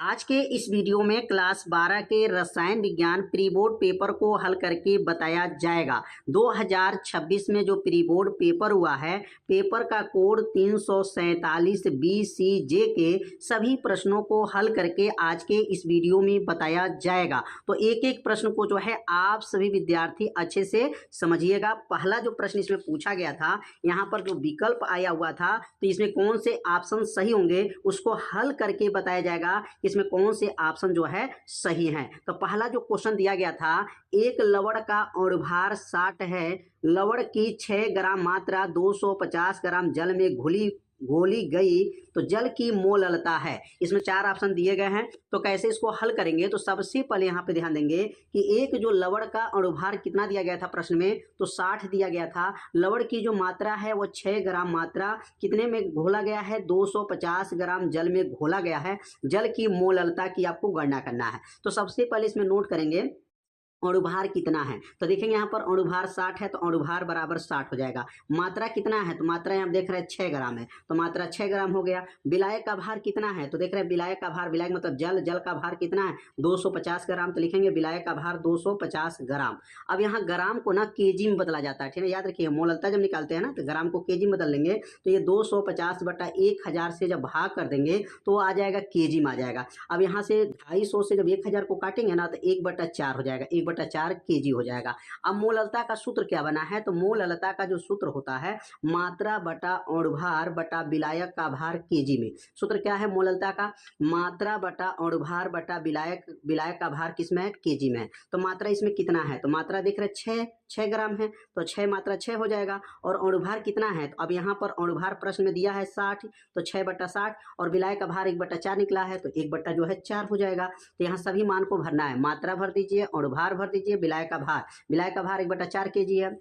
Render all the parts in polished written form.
आज के इस वीडियो में क्लास 12 के रसायन विज्ञान प्री बोर्ड पेपर को हल करके बताया जाएगा। 2026 में जो प्री बोर्ड पेपर हुआ है, पेपर का कोड 347 BCJ के सभी प्रश्नों को हल करके आज के इस वीडियो में बताया जाएगा। तो एक एक प्रश्न को जो है आप सभी विद्यार्थी अच्छे से समझिएगा। पहला जो प्रश्न इसमें पूछा गया था, यहाँ पर जो विकल्प आया हुआ था, तो इसमें कौन से ऑप्शन सही होंगे उसको हल करके बताया जाएगा इसमें कौन से ऑप्शन जो है सही हैं। तो पहला जो क्वेश्चन दिया गया था, एक लवण का अणुभार 60 है, लवण की 6 ग्राम मात्रा 250 ग्राम जल में घोली गई तो जल की मोललता है। इसमें 4 ऑप्शन दिए गए हैं। तो कैसे इसको हल करेंगे, तो सबसे पहले यहाँ पे ध्यान देंगे कि एक जो लवण का अणुभार कितना दिया गया था प्रश्न में, तो 60 दिया गया था। लवण की जो मात्रा है वो 6 ग्राम मात्रा कितने में घोला गया है, 250 ग्राम जल में घोला गया है। जल की मोललता की आपको गणना करना है। तो सबसे पहले इसमें नोट करेंगे अणुभार कितना है, तो देखेंगे यहाँ पर अणुभार 60 है, तो अणुभार बराबर 60 हो जाएगा। मात्रा कितना है, तो मात्रा यहाँ देख रहे हैं 6 ग्राम है, तो मात्रा 6 ग्राम हो गया। विलायक का भार कितना है, तो देख रहे हैं विलायक का भार, विलायक मतलब जल का भार कितना है 250 ग्राम, तो लिखेंगे विलायक का भार 250 ग्राम। अब यहाँ ग्राम को ना केजी में बदला जाता है, ठीक है, याद रखिए। मोललता जब निकालते हैं ना तो ग्राम को केजी में बदल लेंगे, तो ये 250 बटा 1000 से जब भाग कर देंगे तो आ जाएगा केजी में आ जाएगा। अब यहाँ से 250 से जब 1000 को काटेंगे ना तो 1/4 हो जाएगा, 1/4 केजी हो जाएगा। अब मोललता का सूत्र क्या बना है, तो मोललता का जो सूत्र होता है मात्रा बटा अणुभार बटा विलायक का भार केजी में। सूत्र क्या है मोललता का, मात्रा बटा अणुभार बटा विलायक का भार किसमें है, केजी में है। तो मात्रा इसमें कितना है, तो मात्रा देख रहे 6 ग्राम है, तो 6 मात्रा 6 हो जाएगा। और अणुभार कितना है, तो अब यहाँ पर अणुभार प्रश्न में दिया है 60, तो 6/60 और विलायक का भार 1/4 निकला है, तो 1/4 हो जाएगा। तो यहाँ सभी मान को भरना है, मात्रा भर दीजिए, अणुभार भर दीजिए, विलायक का भार 1/4 केजी है।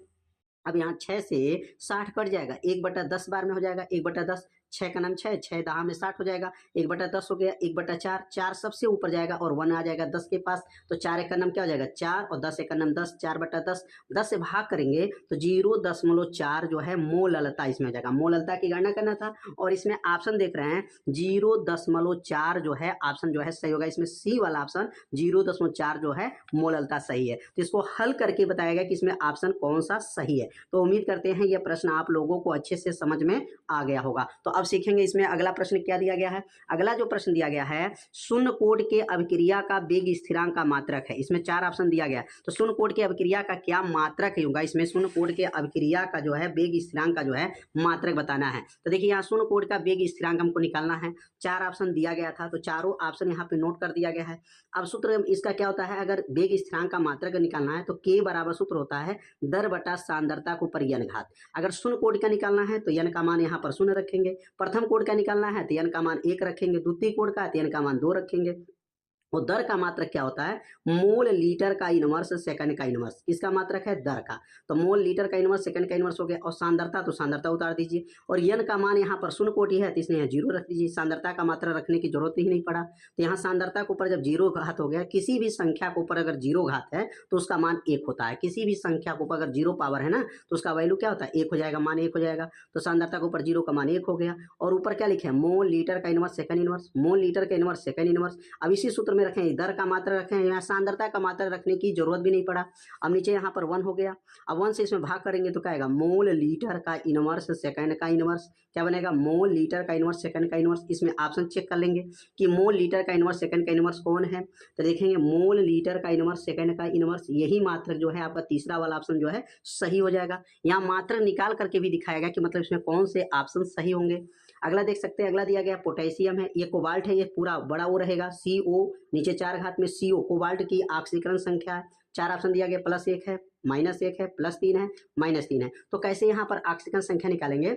अब यहाँ 6 से 60 कट जाएगा, 1/10 बार में हो जाएगा, 1/10, 6 का नाम 6, 6 दहा में 60 हो जाएगा, 1/10 हो गया, 1/4, 4 सबसे ऊपर जाएगा और 1 आ जाएगा 10 के पास, तो 4 एक का नाम क्या हो जाएगा 4 और 10 एक का नाम 10, 4/10, 10 से भाग करेंगे तो 0.4 जो है मोललता इसमें हो जाएगा। मोललता की गणना करना था और इसमें ऑप्शन देख रहे हैं 0.4 जो है ऑप्शन जो है सही होगा। इसमें सी वाला ऑप्शन 0.4 जो है मोललता सही है। तो इसको हल करके बताएगा कि इसमें ऑप्शन कौन सा सही है। तो उम्मीद करते हैं यह प्रश्न आप लोगों को अच्छे से समझ में आ गया होगा। तो अब सीखेंगे इसमें अगला प्रश्न क्या दिया गया है। अगला जो प्रश्न दिया गया है, शून्य कोण के अभिक्रिया का वेग स्थिरांक का मात्रक है। इसमें 4 ऑप्शन दिया गया, तो शून्य कोण के अभिक्रिया का क्या मात्रक होगा, इसमें शून्य कोण के अभिक्रिया का जो है वेग स्थिरांक का जो है मात्रक बताना है। तो देखिए यहाँ शून्य कोण का वेग स्थिरांक हमको निकालना है। 4 ऑप्शन दिया गया था, तो चारों ऑप्शन यहाँ पे नोट कर दिया गया है। अब सूत्र इसका क्या होता है, अगर वेग स्थिरांक का मात्रक निकालना है तो के बराबर सूत्र होता है दर बटा सांद्रता को पर n घात। अगर शून्य कोण का निकालना है तो n का मान यहाँ पर 0 रखेंगे, प्रथम कोण का निकालना है तो n का मान 1 रखेंगे, द्वितीय कोण का तो n का मान 2 रखेंगे। और दर का मात्रक क्या होता है, मोल लीटर का इनवर्स सेकंड का इनवर्स, इसका मात्रक है दर का। तो मोल लीटर का इनवर्स सेकंड का इनवर्स हो गया। और सांद्रता, तो सांद्रता उतार दीजिए और n का मान यहाँ पर शून्य कोटि है तो इसने यहाँ 0 रख दीजिए, सांद्रता का मात्रा रखने की जरूरत ही नहीं पड़ा। तो यहाँ सांद्रता के ऊपर जब 0 घात हो गया, किसी भी संख्या के ऊपर अगर 0 घात है तो उसका मान 1 होता है। किसी भी संख्या के ऊपर अगर 0 पावर है ना तो उसका वैल्यू क्या होता है 1 हो जाएगा, मान 1 हो जाएगा। तो सांद्रता के ऊपर 0 का मान 1 हो गया। और ऊपर क्या लिखे, मोल लीटर का inverse second inverse, mole litre का इनवर्स सेकंड इनवर्स। अब इसी सूत्र में रखें दर का मात्रा रखें, यहाँ सांद्रता का मात्रा रखने की जरूरत भी नहीं पड़ा। अब नीचे यहाँ पर 1 हो गया। अब 1 से इसमें भाग करेंगे तो क्या आएगा, मोल लीटर का इनवर्स सेकंड का इनवर्स, क्या बनेगा मोल लीटर का इनवर्स सेकंड का इनवर्स। इसमें ऑप्शन चेक कर लेंगे कि मोल लीटर का इनवर्स सेकंड का इनवर्स कौन है, तो देखेंगे मोल लीटर का इनवर्स सेकंड का इनवर्स, यही मात्रक जो है आपका तीसरा वाला ऑप्शन जो है सही हो जाएगा। यहाँ मात्रक निकाल करके भी दिखाएगा कि मतलब इसमें कौन से ऑप्शन सही होंगे। अगला देख सकते हैं, अगला दिया गया पोटेशियम है, ये कोबाल्ट है, ये पूरा बड़ा वो रहेगा CO, नीचे 4 घात में CO, कोबाल्ट की ऑक्सीकरण संख्या है। 4 ऑप्शन दिया गया, +1 है, -1 है, +3 है, -3 है। तो कैसे यहाँ पर ऑक्सीकरण संख्या निकालेंगे,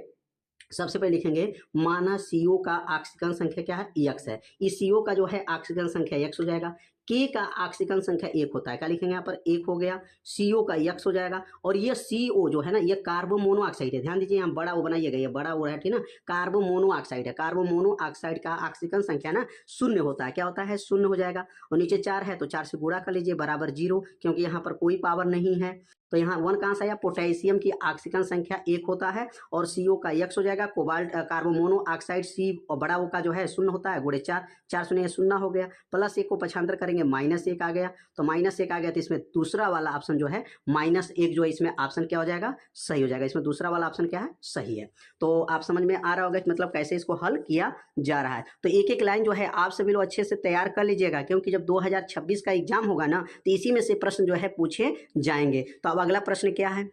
सबसे पहले लिखेंगे माना CO का ऑक्सीकरण संख्या क्या है, X है। इस CO का जो है ऑक्सीकरण संख्या X हो जाएगा। के का ऑक्सीजन संख्या 1 होता है, क्या लिखेंगे यहाँ पर 1 हो गया, CO का X हो जाएगा, और ये CO जो है ना ये कार्बन मोनोऑक्साइड है, ध्यान दीजिए यहाँ बड़ा वो बनाइएगा, ये बड़ा वो है ठीक ना, कार्बन मोनोऑक्साइड है, कार्बन मोनोऑक्साइड का ऑक्सीजन संख्या ना 0 होता है, क्या होता है 0 हो जाएगा, और नीचे 4 है तो 4 से गुणा कर लीजिए बराबर 0, क्योंकि यहाँ पर कोई पावर नहीं है, तो यहाँ 1 कहाँ से आया, पोटेशियम की ऑक्सीजन संख्या 1 होता है और CO का X हो जाएगा, कोबाल्ट कार्बन मोनोऑक्साइड C और बड़ा वो का जो है 0 होता है, गुणे 4, 4 शून्य 0 हो गया, प्लस 1 को पक्षांतर करेंगे -1 आ गया, तो -1 आ गया, तो इसमें दूसरा वाला ऑप्शन जो है -1 जो है इसमें ऑप्शन क्या हो जाएगा, सही हो जाएगा, इसमें दूसरा वाला ऑप्शन क्या है, सही है। तो आप समझ में आ रहा होगा कि मतलब कैसे इसको हल किया जा रहा है। तो एक एक लाइन जो है आप सभी लोग अच्छे से तैयार कर लीजिएगा, क्योंकि जब 2026 का एग्जाम होगा ना तो इसी में से प्रश्न जो है पूछे जाएंगे। तो अब अगला प्रश्न क्या है,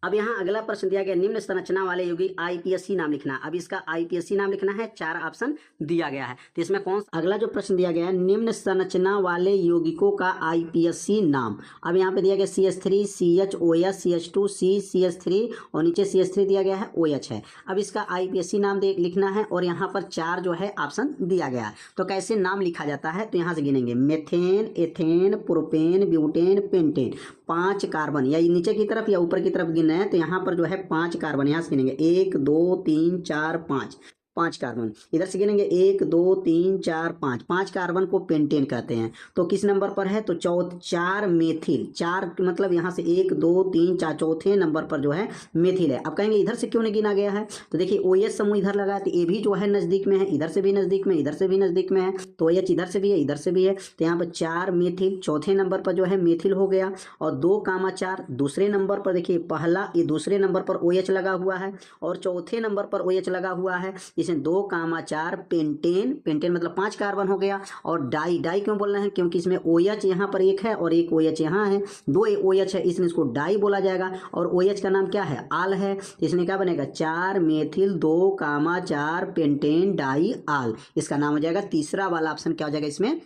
अब यहाँ अगला प्रश्न दिया गया, निम्न संरचना वाले यौगिक IPSC नाम लिखना। अब इसका IPSC नाम लिखना है, 4 ऑप्शन दिया गया है, तो इसमें कौन अगला जो प्रश्न दिया गया है, निम्न संरचना वाले यौगिकों का IPSC नाम। अब यहाँ पे दिया गया CH3 CHOS CH2 CH3 और नीचे CH3 दिया गया है OH है। अब इसका IPSC नाम लिखना है और यहाँ पर 4 जो है ऑप्शन दिया गया है। तो कैसे नाम लिखा जाता है, तो यहाँ से गिनेंगे, methane, ethane, propane, butane, pentane, 5 carbon, या नीचे की तरफ या ऊपर की तरफ गिनना है, तो यहाँ पर जो है 5 कार्बन, यहाँ से गिनेंगे 1 2 3 4 5 कार्बन, इधर से गिनेंगे 1 2 3 4 5 कार्बन को पेंटेन कहते हैं। तो किस नंबर पर है, तो 4 मेथिल, 4 मतलब यहाँ से 1 2 3 4 चौथे नंबर पर जो है मेथिल है। अब कहेंगे इधर से क्यों नहीं गिना गया है, तो देखिए OH समूह इधर लगा है, तो ये भी जो है नजदीक में है, इधर से भी नजदीक में, इधर से भी नजदीक में है, तो OH इधर से भी है, इधर से भी है, तो यहाँ पर 4 मेथिल चौथे नंबर पर जो है मेथिल हो गया, और 2,4 दूसरे नंबर पर देखिए, पहला ये दूसरे नंबर पर OH लगा हुआ है और चौथे नंबर पर OH लगा हुआ है, इसमें 2,4 पेंटेन, पेंटेन मतलब 5 कार्बन हो गया, और डाई, डाई क्यों बोल रहे हैं, क्योंकि इसमें OH यहाँ पर एक है और एक OH यहाँ है, 2 OH है, इसलिए इसको डाई बोला जाएगा, और OH का नाम क्या है, आल है, इसमें क्या बनेगा 4 मेथिल 2,4 पेंटेन डाई आल, इसका नाम हो जाएगा, तीसरा वाला ऑप्शन क्या हो जाएगा इसमें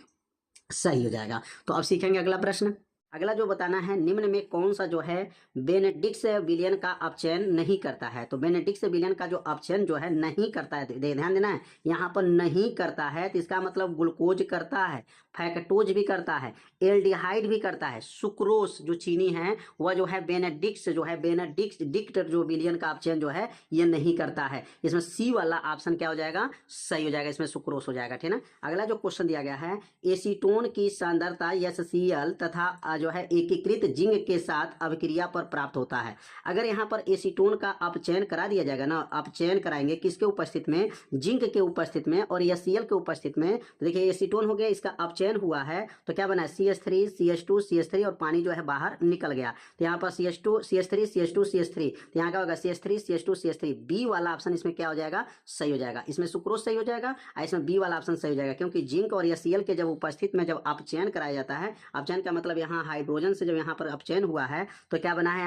सही हो जाएगा। तो अब सीखेंगे अगला प्रश्न। अगला जो बताना है, निम्न में कौन सा जो है बेनेडिक्ट विलियन का अपचयन नहीं करता है। तो बेनेडिक्ट विलियन का जो अपचयन जो है नहीं करता है, ध्यान देना है, यहाँ पर नहीं करता है, तो इसका मतलब ग्लूकोज करता है, फैक्टोज भी करता है, एल्डिहाइड भी करता है, सुक्रोस जो चीनी है वह जो है बेनेडिक्ट जो है बेनेडिक्ट जो विलियन का अपचयन जो है ये नहीं करता है। इसमें C वाला ऑप्शन क्या हो जाएगा, सही हो जाएगा, इसमें सुक्रोस हो जाएगा, ठीक है ना। अगला जो क्वेश्चन दिया गया है, एसीटोन की सांद्रता HCl तथा जो है एकीकृत जिंक के साथ अभिक्रिया पर प्राप्त होता है। अगर यहाँ पर एसीटोन का अपचयन करा दिया जाएगा ना, अपचयन कराएंगे किसके उपस्थित में, जिंक के उपस्थित में और HCl के उपस्थित में, तो देखिए एसीटोन हो गया, इसका अपचयन हुआ है तो क्या बना है CH3 CH2 CH3 और पानी जो है बाहर निकल गया, तो यहाँ पर CH2 CH3 CH2 CH3, तो यहाँ क्या होगा CH3 CH2 CH3, B वाला ऑप्शन इसमें क्या हो जाएगा, सही हो जाएगा, इसमें सुक्रोज सही हो जाएगा और इसमें B वाला ऑप्शन सही हो जाएगा, क्योंकि जिंक और HCl के जब उपस्थित में जब अपचयन कराया जाता है, अपचयन का मतलब यहाँ हाइड्रोजन से जब यहाँ पर अपचयन हुआ है तो क्या बना है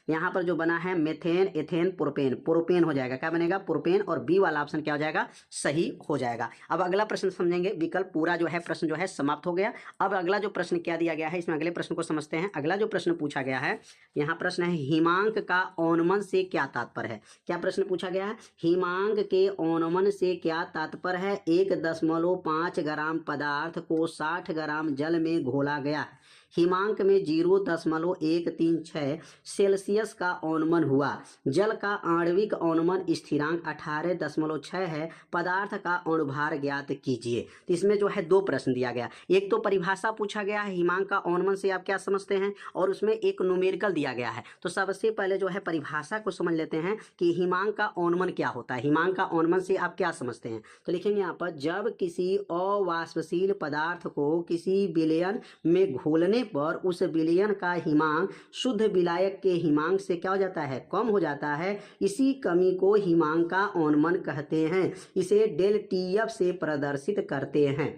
यहाँ पर जो बना है मेथेन एथेन प्रोपेन, प्रोपेन हो जाएगा, क्या बनेगा प्रोपेन, और B वाला ऑप्शन क्या हो जाएगा, सही हो जाएगा। अब अगला प्रश्न समझेंगे, विकल्प पूरा जो है प्रश्न जो है समाप्त हो गया। अब अगला जो प्रश्न क्या दिया गया है, इसमें अगले प्रश्न को समझते हैं। अगला जो प्रश्न पूछा गया है, यहाँ प्रश्न है हिमांक का औनमन से क्या तात्पर्य है। क्या प्रश्न पूछा गया है, हिमांक के औनमन से क्या तात्पर्य है, 1.5 ग्राम पदार्थ को 60 ग्राम जल में घोला गया है, हिमांक में 0.136 सेल्सियस का औनमन हुआ, जल का आणविक औनमन स्थिरांक 18.6 है, पदार्थ का अणुभार ज्ञात कीजिए। तो इसमें जो है 2 प्रश्न दिया गया, एक तो परिभाषा पूछा गया है हिमांक का औनमन से आप क्या समझते हैं, और उसमें एक न्यूमेरिकल दिया गया है। तो सबसे पहले जो है परिभाषा को समझ लेते हैं कि हिमांक का औनमन क्या होता है, हिमांक का औनमन से आप क्या समझते हैं। तो लिखेंगे यहाँ पर, जब किसी अवाष्पशील पदार्थ को किसी विलयन में घोलने पर उस विलयन का हिमांक शुद्ध विलायक के हिमांक से क्या हो जाता है, कम हो जाता है, इसी कमी को हिमांक का औनमन कहते हैं, इसे ΔTF से प्रदर्शित करते हैं।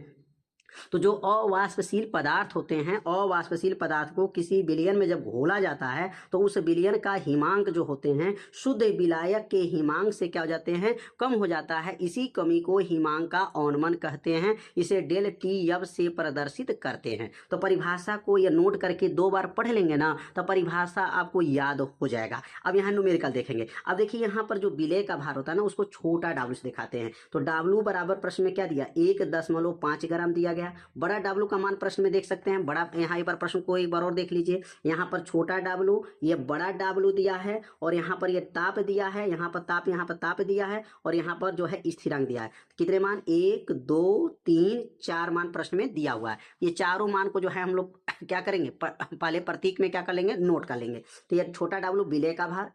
तो जो अवाष्पशील पदार्थ होते हैं, अवाष्पशील पदार्थ को किसी विलयन में जब घोला जाता है तो उस विलयन का हिमांक जो होते हैं शुद्ध विलायक के हिमांक से क्या हो जाते हैं, कम हो जाता है, इसी कमी को हिमांक का औनमन कहते हैं, इसे ΔTF से प्रदर्शित करते हैं। तो परिभाषा को ये नोट करके 2 बार पढ़ लेंगे ना तो परिभाषा आपको याद हो जाएगा। अब यहाँ न्यूमेरिकल देखेंगे। अब देखिए यहाँ पर जो विलय का भार होता है ना उसको छोटा W से दिखाते हैं। तो W बराबर प्रश्न में क्या दिया, 1.5 ग्राम दिया गया गया। बड़ा W का मान प्रश्न में देख सकते हैं, बड़ा, यहाँ एक बार प्रश्न को एक बार और देख लीजिए, यहाँ पर छोटा W, ये बड़ा W दिया है, और यहाँ पर ये ताप दिया है, यहाँ पर ताप दिया है, और यहाँ पर जो है स्थिरांक दिया है। कितने मान? 1 2 3 4 मान प्रश्न में दिया हुआ है। ये चारों मान को जो है हम लोग क्या करेंगे, पहले प्रतीक में क्या कर लेंगे, नोट कर लेंगे। तो ये छोटा W विलेय का भार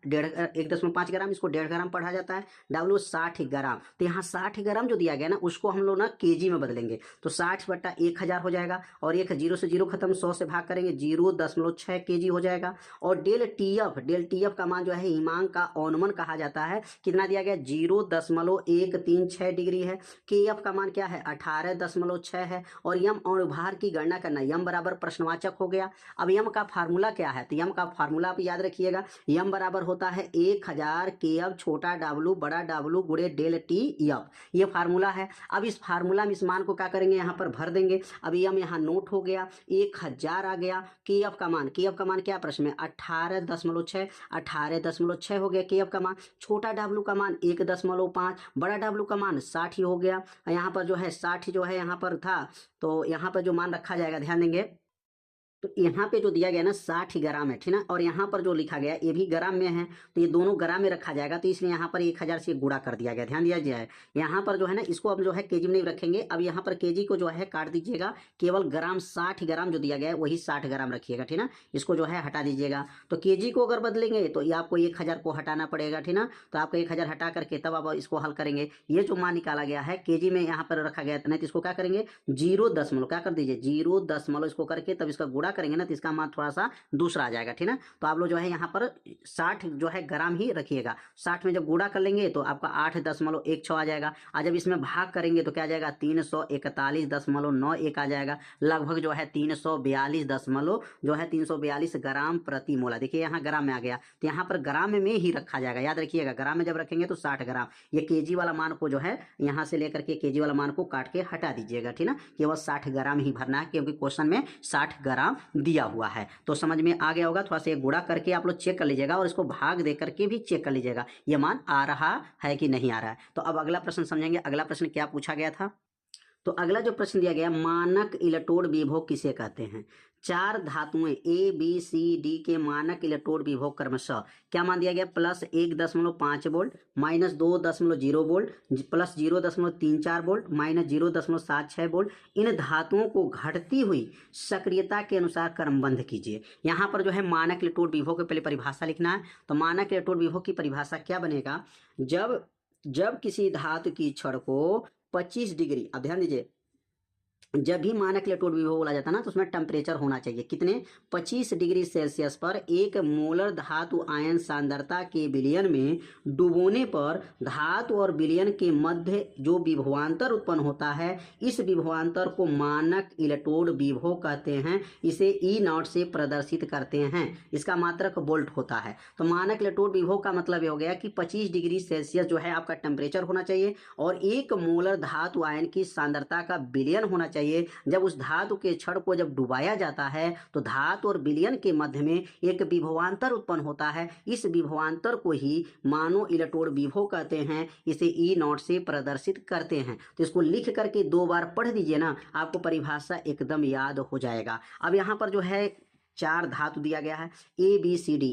1.5 ग्राम, इसको 1.5 ग्राम पढ़ा जाता है। W 60 ग्राम, तो यहाँ 60 ग्राम जो दिया गया ना, उसको हम लोग ना केजी में बदलेंगे, तो 60/1000 हो जाएगा, और एक 0 से 0 खत्म, 100 से भाग करेंगे, 0.6 केजी हो जाएगा। और डेल TF का मान जो है हिमांक का औनमन कहा जाता है, कितना दिया गया, 0.136 डिग्री है। KF का मान क्या है, 18.6 है। और यम और भार की गणना करना, यम बराबर प्रश्नवाचक हो गया। अब यम का फार्मूला क्या है, तो यम का फार्मूला आप याद रखिएगा, यम बराबर होता है 1000 KF छोटा W बड़ा W गुणे डेल TF, ये फार्मूला है। अब इस फार्मूला में इस मान को क्या करेंगे, यहाँ पर भर देंगे। अब यम यहाँ नोट हो गया, 1000 आ गया। KF का मान क्या प्रश्न में, 18.6 हो गया KF का मान। छोटा W का मान 1.5, बड़ा W का मान 60 हो गया। यहाँ पर जो है 60 जो है यहाँ पर था, तो यहाँ पर जो मान रखा जाएगा, ध्यान देंगे, तो यहाँ पे जो दिया गया ना 60 ग्राम है, ठीक ना, और यहाँ पर जो लिखा गया ये भी ग्राम में है, तो ये दोनों ग्राम में रखा जाएगा, तो इसलिए यहाँ पर 1000 से गुणा कर दिया गया, ध्यान दिया जाए। यहाँ पर जो है ना, इसको अब जो है केजी में नहीं रखेंगे, अब यहाँ पर केजी को जो है काट दीजिएगा, केवल ग्राम 60 ग्राम जो दिया गया है वही 60 ग्राम रखिएगा, ठीक ना, इसको जो है हटा दीजिएगा। तो केजी को अगर बदलेंगे तो ये आपको 1000 को हटाना पड़ेगा, ठीक ना, तो आपको 1000 हटा करके तब आप इसको हल करेंगे। ये जो मान निकाला गया है केजी में यहाँ पर रखा गया है, नहीं तो इसको क्या करेंगे, 0 क्या कर दीजिए, 0 इसको करके तब इसका गुणा करेंगे ना, तो इसका मान थोड़ा सा दूसरा आ जाएगा, ठीक ना। तो आप लोग जो है यहाँ पर 60 जो है ग्राम ही रखिएगा। 60 में जब गुणा कर लेंगे तो आपका 8.16 आ जाएगा, और जब इसमें भाग करेंगे तो क्या आ जाएगा, 341.91 आ जाएगा, लगभग जो है 342 ग्राम प्रति मोल। देखिए यहाँ ग्राम में आ गया, तो यहाँ पर ग्राम में ही रखा जाएगा, याद रखिएगा, ग्राम में जब रखेंगे तो 60 ग्राम। ये केजी वाला मान को जो है यहाँ से लेकर के केजी वाला मान को काट के हटा दीजिएगा, ठीक ना, केवल 60 ग्राम ही भरना है, क्योंकि क्वेश्चन में 60 ग्राम दिया हुआ है। तो समझ में आ गया होगा, थोड़ा सा गुणा करके आप लोग चेक कर लीजिएगा, और इसको भाग दे करके भी चेक कर लीजिएगा ये मान आ रहा है कि नहीं आ रहा है। तो अब अगला प्रश्न समझेंगे, अगला प्रश्न क्या पूछा गया था। तो अगला जो प्रश्न दिया गया, मानक इलेक्ट्रोड विभव किसे कहते हैं। 4 धातुएं ABCD के मानक इलेक्ट्रोड विभव क्रमशः क्या मान दिया गया, +1.5 वोल्ट, -2.0 वोल्ट, +0.34 वोल्ट, -0.76 वोल्ट। इन धातुओं को घटती हुई सक्रियता के अनुसार क्रमबद्ध कीजिए। यहाँ पर जो है मानक इलेक्ट्रोड विभव के पहले परिभाषा लिखना है। तो मानक इलेक्ट्रोड विभव की परिभाषा क्या बनेगा, जब किसी धातु की छड़ को 25 डिग्री, अब ध्यान दीजिए, जब भी मानक इलेक्ट्रोड विभव बोला जाता है ना, तो उसमें टेम्परेचर होना चाहिए कितने, 25 डिग्री सेल्सियस पर 1 मोलर धातु आयन सांद्रता के विलयन में डुबोने पर धातु और विलयन के मध्य जो विभवांतर उत्पन्न होता है, इस विभवांतर को मानक इलेक्ट्रोड विभव कहते हैं। इसे E0 से प्रदर्शित करते हैं, इसका मात्रक वोल्ट होता है। तो मानक इलेक्ट्रोड विभव का मतलब ये हो गया कि 25 डिग्री सेल्सियस जो है आपका टेम्परेचर होना चाहिए, और 1 मोलर धातु आयन की सांद्रता का विलयन होना चाहिए। जब उस धातु के छड़ को जब डुबाया जाता है तो धातु और विलयन के मध्य में एक विभवांतर उत्पन्न होता है, इस विभवांतर को ही मानो इलेक्ट्रोड विभव कहते हैं। इसे E0 से प्रदर्शित करते हैं। तो इसको लिख करके 2 बार पढ़ दीजिए ना, आपको परिभाषा एकदम याद हो जाएगा। अब यहाँ पर जो है 4 धातु दिया गया है, ABCD।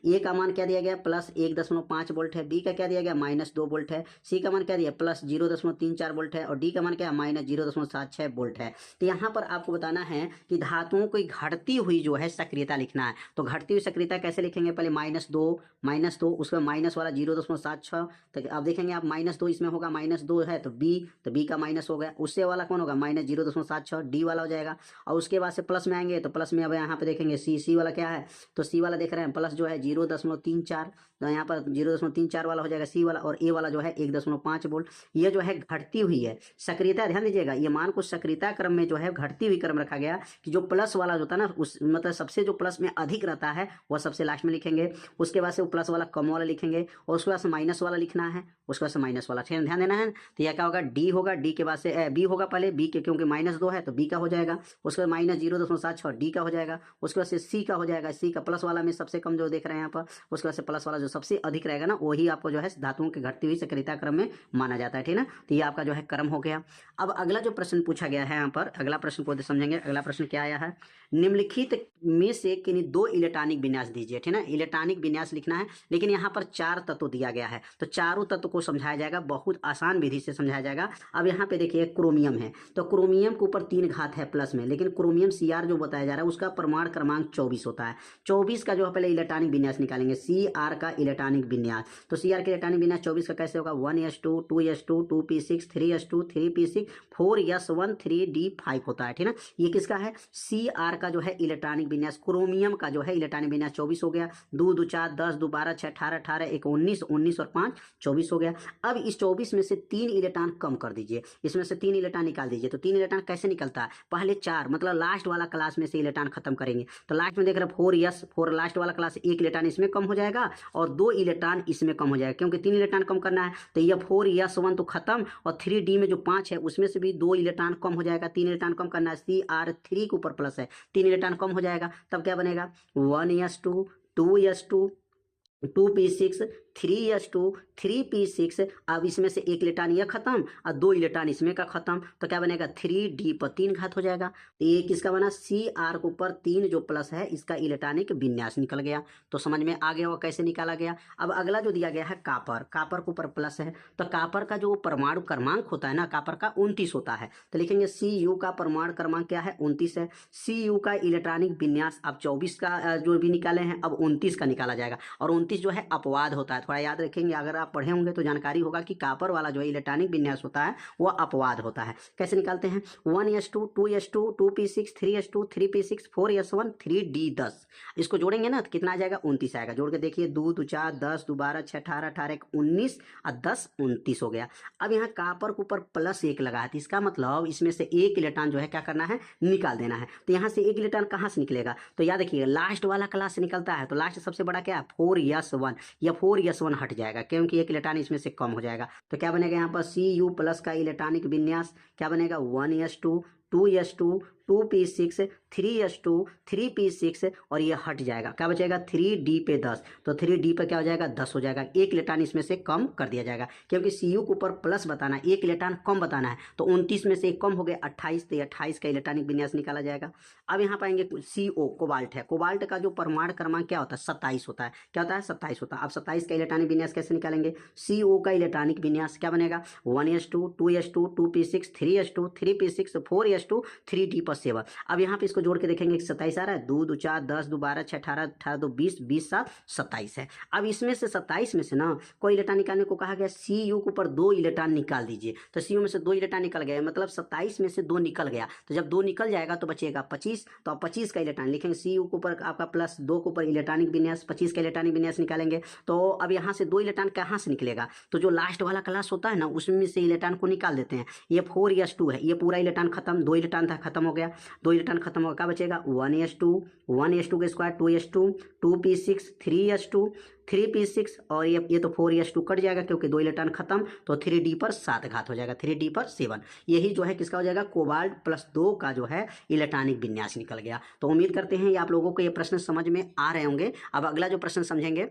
ए का मान क्या दिया गया, +1.5 वोल्ट है, बी का क्या दिया गया, -2 वोल्ट है, सी का मान क्या दिया, +0.34 वोल्ट है, और डी का मान क्या है, -0.76 वोल्ट है। तो यहाँ पर आपको बताना है कि धातुओं को घटती हुई जो है सक्रियता लिखना है। तो घटती हुई सक्रियता कैसे लिखेंगे, पहले -2 उसका माइनस वाला 0.76, तो आप देखेंगे आप -2 इसमें होगा, -2 है तो बी का माइनस हो गया, उससे वाला कौन होगा, -0.76, डी वाला हो जाएगा। और उसके बाद से प्लस में आएंगे, तो प्लस में अब यहाँ पे देखेंगे सी वाला क्या है, तो सी वाला देख रहे हैं प्लस जो है 0.34, तो यहाँ पर 0.34 वाला हो जाएगा सी वाला, और ए वाला जो है 1.5 वोल्ट। ये जो है घटती हुई है सक्रियता, ध्यान दीजिएगा, ये मान को सक्रियता क्रम में जो है घटती हुई क्रम रखा गया, कि जो प्लस वाला जो होता है ना, उस मतलब सबसे जो प्लस में अधिक रहता है वह सबसे लास्ट में लिखेंगे। उसके बाद से वो प्लस वाला कम वाला लिखेंगे, और उसके बाद से माइनस वाला लिखना है, उसके बाद से माइनस वाला, ध्यान देना है। तो यह क्या होगा, डी होगा, डी के बाद से बी होगा, पहले बी के क्योंकि -2 है तो बी का हो जाएगा, उसके बाद -0.76 डी का हो जाएगा, उसके बाद से सी का हो जाएगा, सी का प्लस वाला में सबसे कम जो देख रहे हैं यहाँ पर, उसके बाद से प्लस वाला जो सबसे अधिक रहेगा ना वही आपको जो है धातुओं की घटती हुई सक्रियता क्रम में माना जाता है, ठीक ना। तो ये आपका जो है क्रम हो गया। अब अगला जो प्रश्न पूछा गया है यहाँ पर, अगला प्रश्न को समझेंगे। अगला प्रश्न क्या आया है, निम्नलिखित में से किन्हीं दो इलेक्ट्रॉनिक विन्यास दीजिए, ठीक ना। इलेक्ट्रॉनिक विन्यास लिखना है, लेकिन यहाँ पर 4 तत्व दिया गया है, तो चारों तत्व को समझाया जाएगा, बहुत आसान विधि से समझाया जाएगा। अब यहाँ पे देखिए क्रोमियम है, तो क्रोमियम के ऊपर 3 घात है प्लस में, लेकिन क्रोमियम Cr जो बताया जा रहा है उसका परमाणु क्रमांक 24 होता है। 24 का जो है पहले इलेक्ट्रॉनिक विन्यास निकालेंगे, Cr का इलेक्ट्रॉनिक विन्यास। तो Cr का इलेक्ट्रॉनिक विन्यास 24 का कैसे होगा, 1s2 2s2 2p6 3s2 3p6 4s1 3d5 होता है, ठीक ना। ये किसका है, Cr का जो है इलेक्ट्रॉनिक विन्यास, क्रोमियम का जो है इलेक्ट्रॉनिक विन्यास 24 हो गया। 2 2 4 10 2 12 6 18 18 1 19 19 और 5 24 हो गया। अब इस 24 में से 3 इलेक्ट्रॉन कम कर दीजिए, इसमें से 3 इलेक्ट्रॉन निकाल दीजिए। तो 3 इलेक्ट्रॉन कैसे निकलता है, पहले 4 मतलब लास्ट वाला क्लास में से इलेक्ट्रॉन खत्म करेंगे। तो लास्ट में देख रहे 4s4 लास्ट वाला क्लास, 1 इलेक्ट्रॉन इसमें कम हो जाएगा और 2 इलेक्ट्रॉन इसमें कम हो जाएगा, क्योंकि 3 इलेक्ट्रॉन कम करना है। तो यह 4s1 तो खत्म, और 3d में जो 5 है उसमें से भी 2 इलेक्ट्रॉन कम हो जाएगा। 3 इलेक्ट्रॉन कम करना है, Cr3 के ऊपर प्लस है, 3 इलेक्ट्रॉन कम हो जाएगा। तब क्या बनेगा, 1s2 2s2 2p6 3s2 3p6। अब इसमें से 1 इलेक्ट्रॉन यह खत्म और 2 इलेक्ट्रॉन इसमें का खत्म, तो क्या बनेगा 3d पर 3 घात हो जाएगा। तो ये किसका बना, Cr के ऊपर 3 जो प्लस है इसका इलेक्ट्रॉनिक विन्यास निकल गया। तो समझ में आ गया वो कैसे निकाला गया। अब अगला जो दिया गया है कापर, कापर के ऊपर प्लस है, तो कापर का जो परमाणु क्रमांक होता है ना कापर का 29 होता है। तो लिखेंगे Cu का परमाणु क्रमांक क्या है, 29 है। Cu का इलेक्ट्रॉनिक विन्यास अब 24 का जो भी निकाले हैं अब 29 का निकाला जाएगा, और 29 जो है अपवाद होता है, थोड़ा याद रखेंगे, अगर आप पढ़े होंगे तो जानकारी होगा कि कापर वाला जो है इलेक्ट्रॉनिक विन्यास होता है वो अपवाद होता है। कैसे निकालते हैं, 1s2 2s2 2p6 3s2 3p6 4s1 3d10, इसको जोड़ेंगे ना तो कितना आ जाएगा, 29 आएगा। जोड़ के देखिए 2 2 4 10 2 12 6 18 18 19 और 10 29 हो गया। अब यहाँ कापर के ऊपर प्लस 1 लगा है, तो इसका मतलब इसमें से 1 इलेक्ट्रॉन जो है क्या करना है, निकाल देना है। तो यहाँ से 1 इलेक्ट्रॉन कहाँ से निकलेगा, तो याद रखिए लास्ट वाला क्लास से निकलता है, तो लास्ट सबसे बड़ा क्या है 4s1, या 4s1 हट जाएगा क्योंकि 1 इलेक्ट्रॉन इसमें से कम हो जाएगा। तो क्या बनेगा यहाँ पर Cu प्लस का इलेक्ट्रॉनिक विन्यास क्या बनेगा, 1s2 2s2 2p6 3s2 3p6 और ये हट जाएगा, क्या बचेगा 3d पे 10, तो 3d पे क्या हो जाएगा 10 हो जाएगा। 1 इलेक्ट्रॉन इसमें से कम कर दिया जाएगा, क्योंकि Cu के ऊपर प्लस बताना है, 1 इलेक्ट्रॉन कम बताना है, तो 29 में से 1 कम हो गया 28, तो 28 का इलेक्ट्रॉनिक विन्यास निकाला जाएगा। अब यहाँ पाएंगे Co कोबाल्ट है, कोबाल्ट का जो परमाणु क्रमांक क्या होता है 27 होता है, क्या होता है 27 होता है। अब 27 का इलेक्ट्रॉनिक विन्यास कैसे निकालेंगे, Co का इलेक्ट्रॉनिक विन्यास क्या बनेगा, 1s2 2s2 2p6 3s2 3p6 4s2 3d पर 7। अब यहाँ पे इसको जोड़ के देखेंगे 27 आ रहा है, 2 2 4 10 2 12 6 18 18 2 20 20 7 27 है। अब इसमें से 27 में से ना कोई इलेक्ट्रॉन निकालने को कहा गया, Cu के ऊपर 2 इलेक्ट्रॉन निकाल दीजिए। तो Cu में से 2 इलेक्ट्रॉन निकल गया, मतलब 27 में से 2 निकल गया, तो जब 2 निकल जाएगा तो बचेगा 25। तो अब 25 का इलेक्ट्रॉन लिखेंगे, Cu के ऊपर आपका प्लस 2 के ऊपर इलेक्ट्रॉनिक विन्यास, 25 का इलेक्ट्रॉनिक विन्यास निकालेंगे। तो अब यहाँ से 2 इलेक्ट्रॉन कहाँ से निकलेगा, तो जो लास्ट वाला क्लास होता है ना उसमें से इलेक्ट्रॉन को निकाल देते हैं। ये 4s2 है, ये पूरा इलेक्ट्रॉन खत्म, 2 इलेक्ट्रॉन था खत्म हो गया, 2 इलेक्ट्रॉन खत्म होगा, क्या बचेगा 1s2 का square 2s2 2p6 3s2 3p6 और ये तो 4s2 कट जाएगा क्योंकि 2 इलेक्ट्रॉन खत्म, तो 3d पर 7 घात हो जाएगा, 3d पर 7। यही जो है किसका हो जाएगा, कोबाल्ट प्लस 2 का जो है इलेक्ट्रॉनिक विन्यास निकल गया। तो उम्मीद करते हैं ये आप लोगों को ये प्रश्न समझ में आ रहे होंगे। अब अगला जो प्रश्न समझेंगे,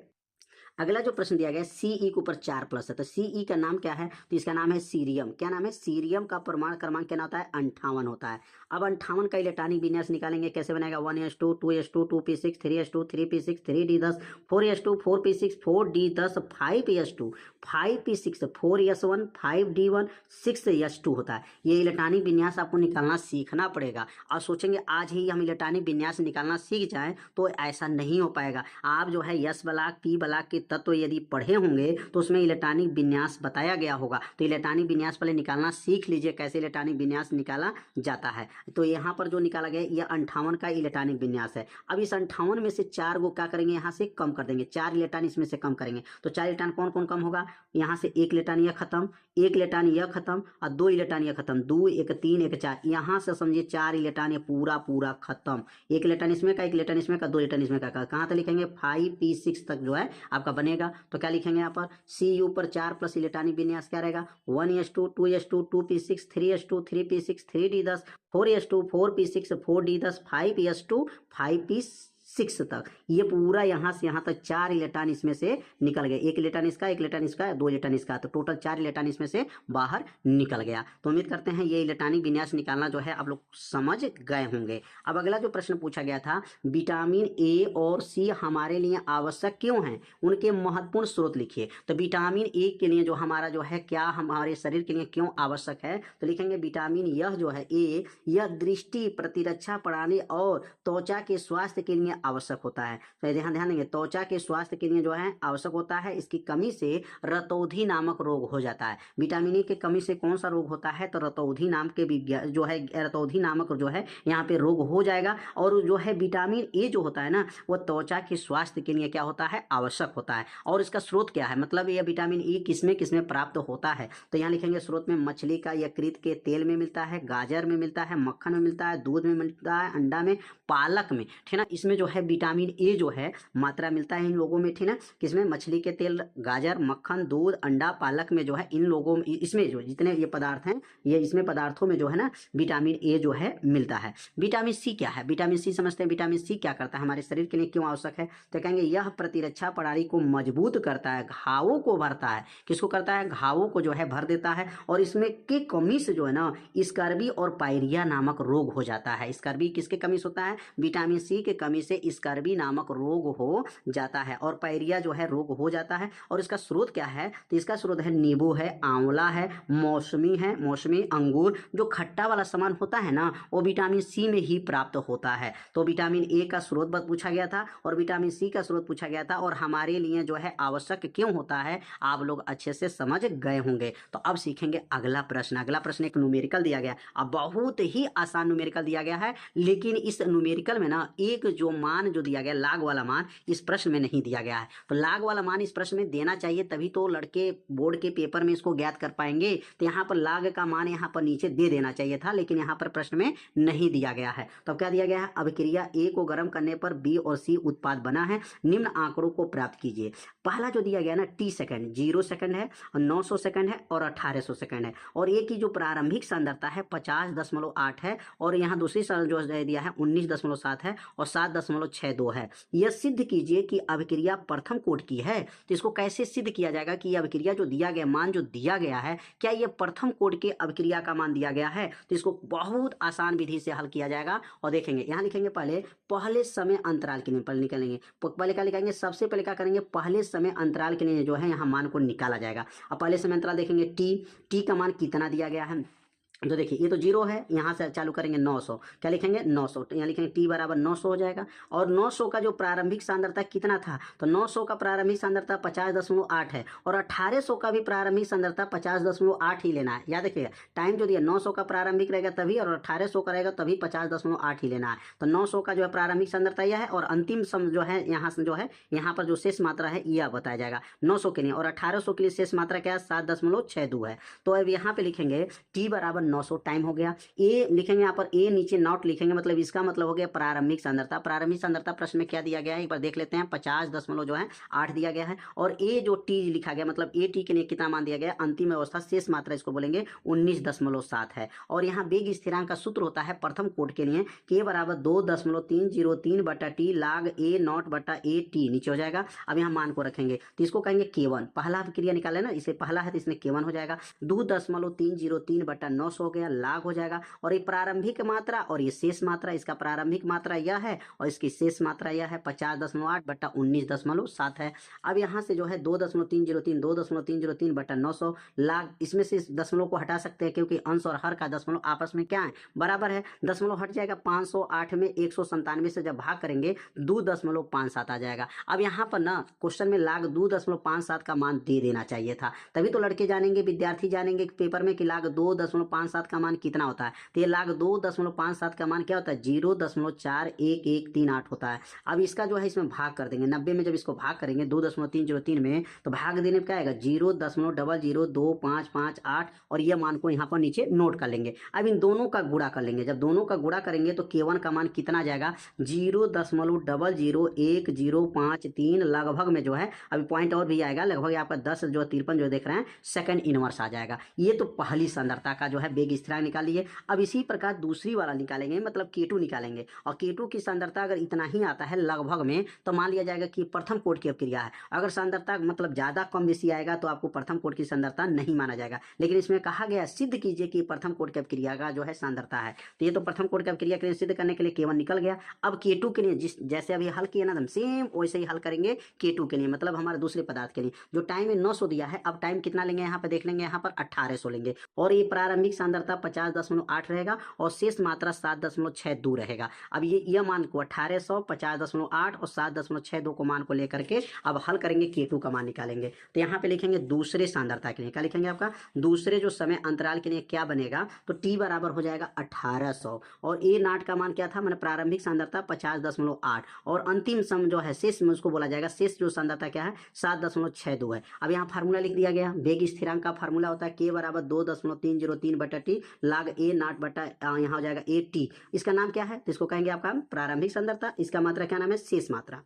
अगला जो प्रश्न दिया गया है Ce के ऊपर 4 प्लस है, तो Ce का नाम क्या है, तो इसका नाम है सीरियम। क्या नाम है, सीरियम का परमाणु क्रमांक क्या होता है 58 होता है। अब 58 का इलेक्ट्रॉनिक विन्यास निकालेंगे, कैसे बनेगा, 1s2 2s2 2p6 3s2 3p6 3d10 4s2 4p6 4d10 5s2 5p6 4s1 5d1 6s2 होता है। ये इलेक्ट्रॉनिक विन्यास आपको निकालना सीखना पड़ेगा, और सोचेंगे आज ही हम इलेक्ट्रॉनिक विन्यास निकालना सीख जाएं तो ऐसा नहीं हो पाएगा। आप जो है s ब्लॉक p ब्लॉक के तत्व यदि पढ़े होंगे तो उसमें इलेक्ट्रॉनिक विन्यास बताया गया होगा, तो इलेक्ट्रॉनिक विन्यास पहले निकालना सीख लीजिए कैसे इलेक्ट्रॉनिक विन्यास निकाला जाता है। तो यहाँ पर जो निकाला गया यह 58 का इलेक्ट्रॉनिक विन्यास है। अब इस 58 में से 4 को क्या करेंगे, यहाँ से कम कर देंगे, 4 इलेक्ट्रॉन इसमें से कम करेंगे। तो 4 इलेक्ट्रॉन कौन कौन कम होगा, यहाँ से 1 इलेक्ट्रॉन यह खत्म, 1 इलेक्ट्रॉन यह खत्म और 2 इलेक्ट्रॉन यह खत्म, 2 1 3 1 4, यहाँ से समझिए 4 इलेक्ट्रॉन ये पूरा खत्म। 1 इलेक्ट्रॉन इसमें का, 1 इलेक्ट्रॉन इसमें का, 2 इलेक्ट्रॉन इसमें का, कहाँ तक लिखेंगे 5p6 तक जो है आपका बनेगा। तो क्या लिखेंगे यहाँ पर, Cu पर 4 प्लस इलेक्ट्रॉनिक विन्यास क्या रहेगा, 1s2 2s2 2p6 3s2 3p6 3d10 4s2 4p6 4d10 5s2 5p6 6 तक, ये पूरा यहाँ से यहाँ तक 4 इलेक्ट्रॉन इसमें से निकल गए। 1 इलेक्ट्रॉन इसका, 1 इलेक्ट्रॉन इसका, 2 इलेक्ट्रॉन इसका, तो टोटल 4 इलेक्ट्रॉन इसमें से बाहर निकल गया। तो उम्मीद करते हैं ये इलेक्ट्रॉनिक विन्यास निकालना जो है आप लोग समझ गए होंगे। अब अगला जो प्रश्न पूछा गया था, विटामिन ए और सी हमारे लिए आवश्यक क्यों हैं, उनके महत्वपूर्ण स्रोत लिखिए। तो विटामिन ए के लिए जो हमारा जो है क्या हमारे शरीर के लिए क्यों आवश्यक है, तो लिखेंगे विटामिन यह जो है ए, यह दृष्टि, प्रतिरक्षा प्रणाली और त्वचा के स्वास्थ्य के लिए आवश्यक होता है। तो ध्यान देंगे, त्वचा के स्वास्थ्य के लिए जो है आवश्यक होता है। इसकी कमी से रतौंधी नामक रोग हो जाता है। विटामिन ए की कमी से कौन सा रोग होता है, तो रतौंधी नाम के जो है रतौंधी नामक जो है यहाँ पे रोग हो जाएगा। और जो है विटामिन ए जो होता है ना, वो त्वचा के स्वास्थ्य के लिए क्या होता है, आवश्यक होता है। और इसका स्रोत क्या है, मतलब यह विटामिन ए किसमें किसमें प्राप्त होता है, तो यहाँ लिखेंगे स्रोत में मछली का यकृत के तेल में मिलता है, गाजर में मिलता है, मक्खन में मिलता है, दूध में मिलता है, अंडा में, पालक में, ठीक ना। इसमें जो है विटामिन ए जो है मात्रा मिलता है इन लोगों में, ठीक ना। किसमें, मछली के तेल, गाजर, मक्खन, दूध, अंडा, पालक में जो है इन लोगों में, इसमें जो जितने ये पदार्थ हैं, ये इसमें पदार्थों में जो है ना विटामिन ए जो है मिलता है। विटामिन सी क्या है, विटामिन सी समझते हैं। विटामिन सी क्या करता है, हमारे शरीर के लिए क्यों आवश्यक है, तो कहेंगे यह प्रतिरक्षा प्रणाली को मजबूत करता है, घावों को भरता है। किसको करता है, घावों को जो है भर देता है। और इसमें की कमी से जो है ना स्कर्वी और पायरिया नामक रोग हो जाता है। स्कर्वी किसके कमी से होता है, विटामिन सी के कमी से स्कर्वी नामक रोग हो जाता है, और पायरिया जो है रोग हो जाता है। और इसका स्रोत क्या है, तो इसका स्रोत है नींबू है, आंवला है, मौसमी अंगूर, जो खट्टा वाला सामान होता है ना, वो विटामिन सी में ही प्राप्त होता है। तो विटामिन ए का स्रोत पूछा गया था और विटामिन सी का स्रोत पूछा गया था, और हमारे लिए जो है आवश्यक क्यों होता है, आप लोग अच्छे से समझ गए होंगे। तो अब सीखेंगे अगला प्रश्न। अगला प्रश्न एक न्यूमेरिकल दिया गया, अब बहुत ही आसान न्यूमेरिकल दिया गया है, लेकिन इस न्यूमेरिकल में ना एक जो मान जो दिया गया, लाग वाला मान, इस प्रश्न में नहीं दिया गया है। तो लाग वाला मान इस प्रश्न में देना चाहिए, तभी तो लड़के बोर्ड के पेपर में इसको ज्ञात कर पाएंगे। तो यहाँ पर लाग का मान यहाँ पर नीचे दे देना चाहिए था, लेकिन यहाँ पर प्रश्न में नहीं दिया गया है। तो क्या दिया गया है, अभिक्रिया ए को गर्म करने पर बी और सी उत्पाद बना है, निम्न आंकड़ों को प्राप्त कीजिए। पहला जो दिया गया ना टी सेकंड, 0 सेकंड है, 900 सेकंड है और 1800 सेकंड है। और ए की जो प्रारंभिक सांद्रता है 50.8 है, और यहाँ दूसरी जो दिया है 19.7 है और 7.62 है। यह सिद्ध कीजिए कि अभिक्रिया प्रथम कोट की है। तो इसको कैसे सिद्ध किया जाएगा कि अभिक्रिया जो दिया गया, मान जो दिया गया है, क्या यह प्रथम कोट के अभिक्रिया का मान दिया गया है। तो इसको बहुत आसान विधि से हल किया जाएगा। और देखेंगे यहाँ लिखेंगे पहले समय अंतराल के लिए पहले निकालेंगे। पहले क्या लिखेंगे, सबसे पहले क्या करेंगे, पहले समय अंतराल के लिए जो है यहाँ मान को निकाला जाएगा। अब पहले समय अंतराल देखेंगे, टी का मान कितना दिया गया है, तो देखिए ये तो 0 है, यहाँ से चालू करेंगे 900, क्या लिखेंगे 900, तो यहाँ लिखेंगे टी बराबर 900 हो जाएगा। और 900 का जो प्रारंभिक सांद्रता कितना था, तो 900 का प्रारंभिक सांद्रता 50.8 है, और 1800 का भी प्रारंभिक सांद्रता 50.8 ही लेना है। याद रखिएगा, टाइम जो दिया 900 का प्रारंभिक रहेगा तभी, और 1800 का रहेगा तभी 50.8 ही लेना है। तो 900 का जो है प्रारंभिक सांद्रता यह है, और अंतिम सम जो है यहाँ से जो है यहाँ पर जो शेष मात्रा है यह बताया जाएगा 900 के लिए, और 1800 के लिए शेष मात्रा क्या है 7.62 है। तो अब यहाँ पे लिखेंगे टी बराबर 900, टाइम हो गया। ए लिखेंगे यहाँ पर, ए नीचे नॉट लिखेंगे, मतलब इसका मतलब हो गया प्रारंभिक सांद्रता। प्रारंभिक सांद्रता प्रश्न में क्या दिया गया है एक बार देख लेते हैं, 50.8 दिया गया है। और ए जो टी लिखा गया, मतलब ए टी के लिए कितना मान दिया गया, अंतिम अवस्था शेष मात्रा इसको बोलेंगे 19.7 है। और यहाँ वेग स्थिरांक का सूत्र होता है प्रथम कोट के लिए, के बराबर 2.303 बटा टी लाग ए नॉट बटा ए टी, नीचे हो जाएगा। अब यहाँ मान को रखेंगे तो इसको कहेंगे K1, पहला क्रिया निकाले ना, इसे पहला है तो इसमें K1 हो जाएगा। 2.303 बटा 900 हो गया, लाग हो जाएगा। और ये प्रारंभिक मात्रा और ये शेष मात्रा, इसका प्रारंभिक मात्रा यह है और इसकी शेष मात्रा यह है 50.8 बटा 19.7 है। अब यहाँ से जो है 2.303 बटा 900 लाग, इसमें से दशमलव को हटा सकते हैं क्योंकि अंश और हर का दशमलव आपस में क्या है, बराबर है। दशमलव हट जाएगा, 508 में 197 से जब भाग करेंगे 2.57 आ जाएगा। अब यहाँ पर ना क्वेश्चन में लाग 2.57 का मान दे देना चाहिए था, तभी तो लड़के जानेंगे, विद्यार्थी जानेंगे पेपर में कि लाग 2.57 का मान कितना होता है। तो ये लाग 2.57 का मान क्या होता है, 0.41138 होता है। अब इसका जो है इसमें भाग कर देंगे, 90 में जब इसको भाग करेंगे 2.303 में, तो भाग देने में क्या आएगा 0.0025558, और ये मान को यहाँ पर नीचे नोट कर लेंगे। अब इन दोनों का गुणा कर लेंगे, जब दोनों का गुणा करेंगे तो K1 का मान कितना आ जाएगा 0.00153 लगभग में जो है, अभी पॉइंट और भी आएगा, लगभग आपका 10 जो 53 जो देख रहे हैं सेकंड इनवर्स आ जाएगा। ये तो पहली सांद्रता का जो है वेग स्थिरांक निकाल लिए। अब इसी प्रकार दूसरी वाला निकालेंगे, मतलब K2 निकालेंगे, और K2 की सांद्रता अगर इतना ही आता है लगभग में, तो मान लिया जाएगा कि प्रथम कोटि की अपक्रिया है। अगर सांद्रता मतलब ज्यादा कम बेसी आएगा तो आपको प्रथम कोटि की सांद्रता नहीं माना जाएगा। लेकिन इसमें कहा गया सिद्ध कीजिए कि प्रथम कोटि की अपक्रिया का जो है सांद्रता है। तो ये तो प्रथम कोटि की अपक्रिया के लिए सिद्ध करने के लिए K1 निकल गया। अब K2 के लिए जैसे अभी हल किए ना, हम सेम वैसे ही हल करेंगे K2 के लिए, मतलब हमारे दूसरे पदार्थ के लिए। जो टाइम है 900 दिया है, अब टाइम कितना लेंगे यहाँ पे देख लेंगे, यहाँ पर 1800 लेंगे, और ये प्रारंभिक सांद्रता 50.8 रहेगा और शेष मात्रा 7.62 रहेगा। अब ये मान को 1800, 50.8 और 7.62 को मान को लेकर के अब हल करेंगे, K2 का मान निकालेंगे। तो यहाँ पे लिखेंगे दूसरे सांद्रता के लिए क्या लिखेंगे, आपका दूसरे जो समय अंतराल के लिए क्या बनेगा, तो T बराबर हो जाएगा 1800, और A नॉट का मान क्या था, मैंने प्रारंभिक सांद्रता 50.8, और अंतिम सम जो है शेष में उसको बोला जाएगा, शेष जो सांद्रता क्या है 7.62 है। अब यहाँ फार्मूला लिख दिया गया, वेग स्थिरांक का फार्मूला होता है K बराबर 2.303 बटा T log A नॉट बटा यहाँ हो जाएगा AT। इसका नाम क्या है, तो इसको कहेंगे आपका प्रारंभिक सांद्रता, इसका मात्रा क्या नाम है, शेष मात्रा।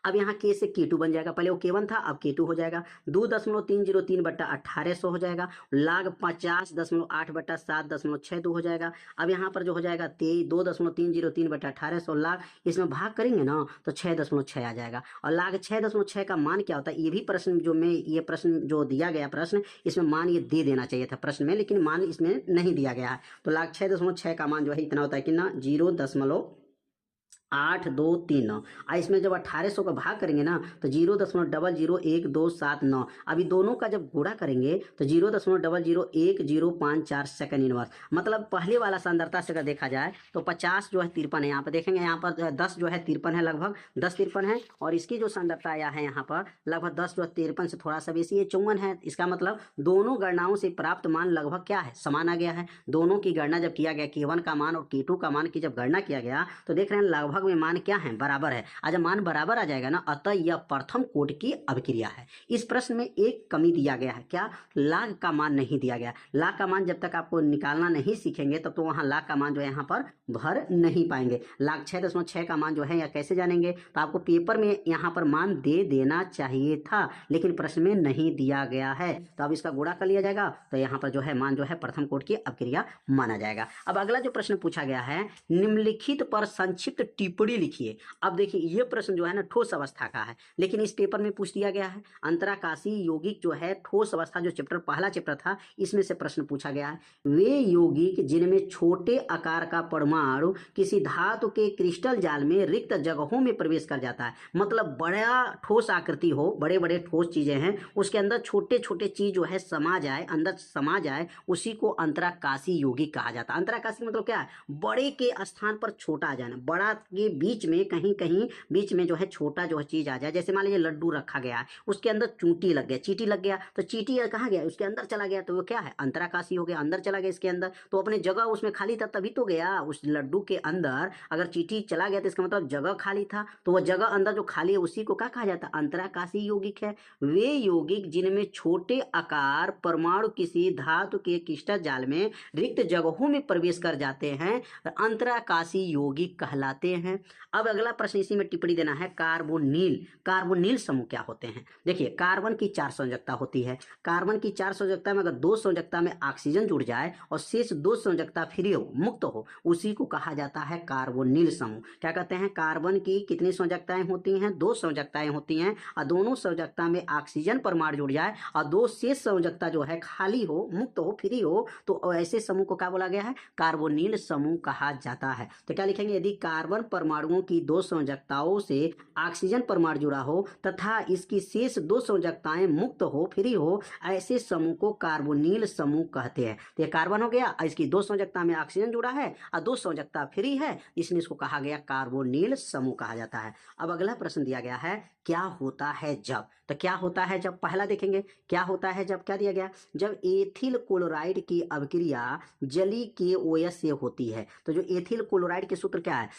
अब यहाँ K से K2 बन जाएगा, पहले वो K1 था अब K2 हो जाएगा, 2.303 बटा 1800 हो जाएगा, लाग 50.8 बटा 7.62 हो जाएगा। अब यहाँ पर जो हो जाएगा 2.303 बटा 1800 लाग, इसमें भाग करेंगे ना तो 6.6 आ जाएगा, और लाग 6.6 का मान क्या होता है, ये भी प्रश्न जो में ये प्रश्न जो दिया गया प्रश्न, इसमें मान ये दे देना चाहिए था प्रश्न में, लेकिन मान इसमें नहीं दिया गया है। तो लाग 6.6 का मान जो है इतना होता है कि ना 0.823। इसमें जब 1800 का भाग करेंगे ना तो 0.001279, अभी दोनों का जब गुणा करेंगे तो 0.001054 सेकंड इनवर्स, मतलब पहले वाला सांद्रता से अगर देखा जाए तो 50 जो है 53 है, यहाँ पर देखेंगे यहाँ पर 10 जो है 53 है, लगभग 10 53 है, और इसकी जो सांद्रता आया है यहाँ पर लगभग 10 जो है 53 से थोड़ा सा बेसी, ये 54 है। इसका मतलब दोनों गणनाओं से प्राप्त मान लगभग क्या है, समान आ गया है। दोनों की गणना जब किया गया K1 का मान और K2 का मान की जब गणना किया गया तो देख रहे हैं लगभग में मान क्या है, बराबर है। जब मान बराबर आ जाएगा ना, अतः यह प्रथम कोटि की अभिक्रिया है। इस प्रश्न में एक कमी दिया गया है, क्या, लाग का मान नहीं दिया गया। लाग का मान जब तक आपको निकालना नहीं सीखेंगे तब तो वहां लाग का मान जो है यहाँ पर भर नहीं पाएंगे। लाग 6.6 का मान जो है या कैसे जानेंगे, तो आपको पेपर में यहाँ पर मान दे देना चाहिए था, लेकिन प्रश्न में नहीं दिया गया है। तो अब इसका गुणा कर लिया जाएगा, तो यहाँ पर जो है मान जो है प्रथम कोटि की अभिक्रिया माना जाएगा। अब अगला जो प्रश्न पूछा गया है, निम्नलिखित पर संक्षिप्त टिप्पणी लिखिए। अब देखिए ये प्रश्न जो है ना ठोस अवस्था का है, लेकिन इस पेपर में पूछ दिया गया है। अंतराकाशी यौगिक जो है ठोस अवस्था जो चैप्टर पहला चैप्टर था, इसमें से प्रश्न पूछा गया है। वे यौगिक जिनमें छोटे आकार का परमाणु किसी धातु के क्रिस्टल जाल में रिक्त जगहों में प्रवेश कर जाता है, मतलब बड़ा ठोस आकृति हो, बड़े बड़े ठोस चीजें हैं, उसके अंदर छोटे छोटे चीज जो है समा जाए, अंदर समा जाए, उसी को अंतराकाशी यौगिक कहा जाता है। अंतराकाशी मतलब क्या है, बड़े के स्थान पर छोटा आ जाना, बड़ा के बीच में कहीं कहीं बीच में जो है छोटा जो है चीज आ जाए। जैसे मान लीजिए लड्डू रखा गया है, उसके अंदर चींटी लग गया, चींटी लग गया तो चींटी कहाँ गया, उसके अंदर चला गया, तो वो क्या है, अंतराकाशी हो गया, अंदर चला गया इसके अंदर, तो अपने जगह उसमें खाली था तभी तो गया। उस लड्डू के अंदर अगर चींटी चला गया तो इसका मतलब जगह खाली था, तो वह जगह अंदर जो खाली है उसी को क्या कहा जाता है, अंतराकाशी यौगिक है। वे यौगिक जिनमें छोटे आकार परमाणु किसी धातु के क्रिस्टल जाल में रिक्त जगहों में प्रवेश कर जाते हैं, अंतराकाशी यौगिक कहलाते हैं। अब अगला प्रश्न इसी में टिप्पणी देना है, कार्बोनिल। कार्बोनिल समूह क्या होते हैं। देखिए कार्बन की 4 संयोजकता होती है, कार्बन की 4 संयोजकता में अगर 2 संयोजकता में ऑक्सीजन जुड़ जाए और शेष 2 संयोजकता फ्री हो, मुक्त हो, उसी को कहा जाता है कार्बोनिल समूह। क्या कहते हैं, कार्बन की कितनी संयोजकताएं होती हैं, 2 संयोजकताएं होती हैं, और दोनों संयोजकता में ऑक्सीजन परमाणु जुड़ जाए और 2 शेष संयोजकता जो है खाली हो, मुक्त हो, फ्री हो, तो ऐसे समूह को क्या बोला गया है, कार्बोनिल समूह कहा जाता है। तो क्या लिखेंगे, यदि कार्बन परमाणुओं की 2 संयोजकताओं से ऑक्सीजन परमाणु जुड़ा हो तथा इसकी शेष 2 संयोजकताएं मुक्त हो, फ्री हो, ऐसे समूह को कार्बोनिल समूह कहते हैं। तो ये कार्बन हो गया, इसकी 2 संयोजकता में ऑक्सीजन जुड़ा है और 2 संयोजकता फ्री है, इसलिए इसको कहा गया कार्बोनिल समूह कहा जाता है। अब अगला प्रश्न दिया गया है, क्या होता है जब, तो क्या होता है जब, पहला देखेंगे क्या होता है जब, क्या दिया गया, जब एथिल क्लोराइड की अभिक्रिया जली KOH से होती है। तो जो एथिल क्लोराइड के सूत्र क्या है,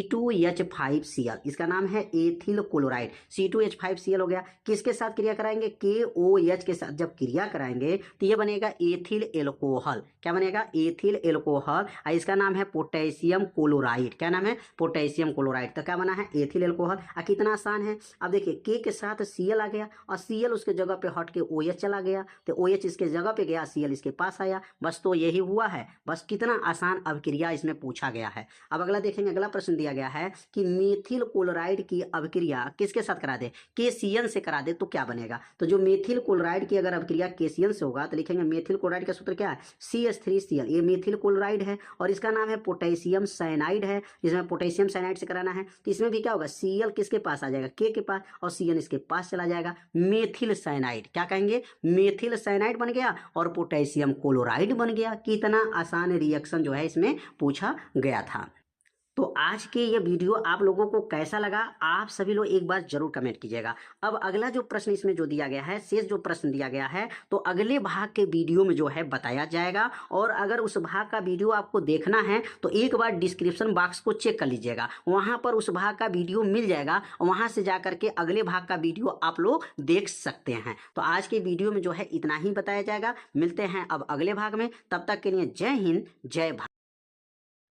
C2H5Cl, इसका नाम है एथिल क्लोराइड। C2H5Cl हो गया, किसके साथ क्रिया कराएंगे? KOH के साथ जब क्रिया कराएंगे तो ये बनेगा एथिल एल्कोहल। क्या बनेगा? Ethyl alcohol. इसका नाम है पोटेशियम क्लोराइड। क्या नाम है? Potassium chloride. तो क्या बना है? Ethyl alcohol. कितना आसान है। अब देखिए K के साथ Cl आ गया और Cl उसके जगह पे हट के OH चला गया, तो OH इसके जगह पे गया, Cl इसके पास आया, बस तो यही हुआ है। बस कितना आसान अभिक्रिया इसमें पूछा गया है। अब अगला देखेंगे, अगला प्रश्न दिया गया है कि मेथिल क्लोराइड की अभिक्रिया किसके साथ करा दे? KCl से करा दे तो क्या बनेगा? तो जो मेथिल क्लोराइड की अगर अभिक्रिया KCl से होगा तो लिखेंगे मेथिल क्लोराइड का सूत्र क्या है? CH3Cl। ये मेथिल क्लोराइड है और इसका नाम है पोटेशियम साइनाइड है, जिसमें पोटेशियम साइनाइड से कराना है। तो इसमें भी क्या होगा? Cl किसके पास आ जाएगा? K के पास, और Cl इसके पास चला जाएगा, मेथिल साइनाइड। क्या कहेंगे? मेथिल साइनाइड बन गया और पोटेशियम क्लोराइड बन गया। कितना आसान रिएक्शन जो है इसमें पूछा गया था। तो आज के ये वीडियो आप लोगों को कैसा लगा, आप सभी लोग एक बार जरूर कमेंट कीजिएगा। अब अगला जो प्रश्न इसमें जो दिया गया है, शेष जो प्रश्न दिया गया है, तो अगले भाग के वीडियो में जो है बताया जाएगा। और अगर उस भाग का वीडियो आपको देखना है तो एक बार डिस्क्रिप्शन बॉक्स को चेक कर लीजिएगा, वहां पर उस भाग का वीडियो मिल जाएगा, वहां से जा करके अगले भाग का वीडियो आप लोग देख सकते हैं। तो आज के वीडियो में जो है इतना ही बताया जाएगा। मिलते हैं अब अगले भाग में, तब तक के लिए जय हिंद, जय भारत।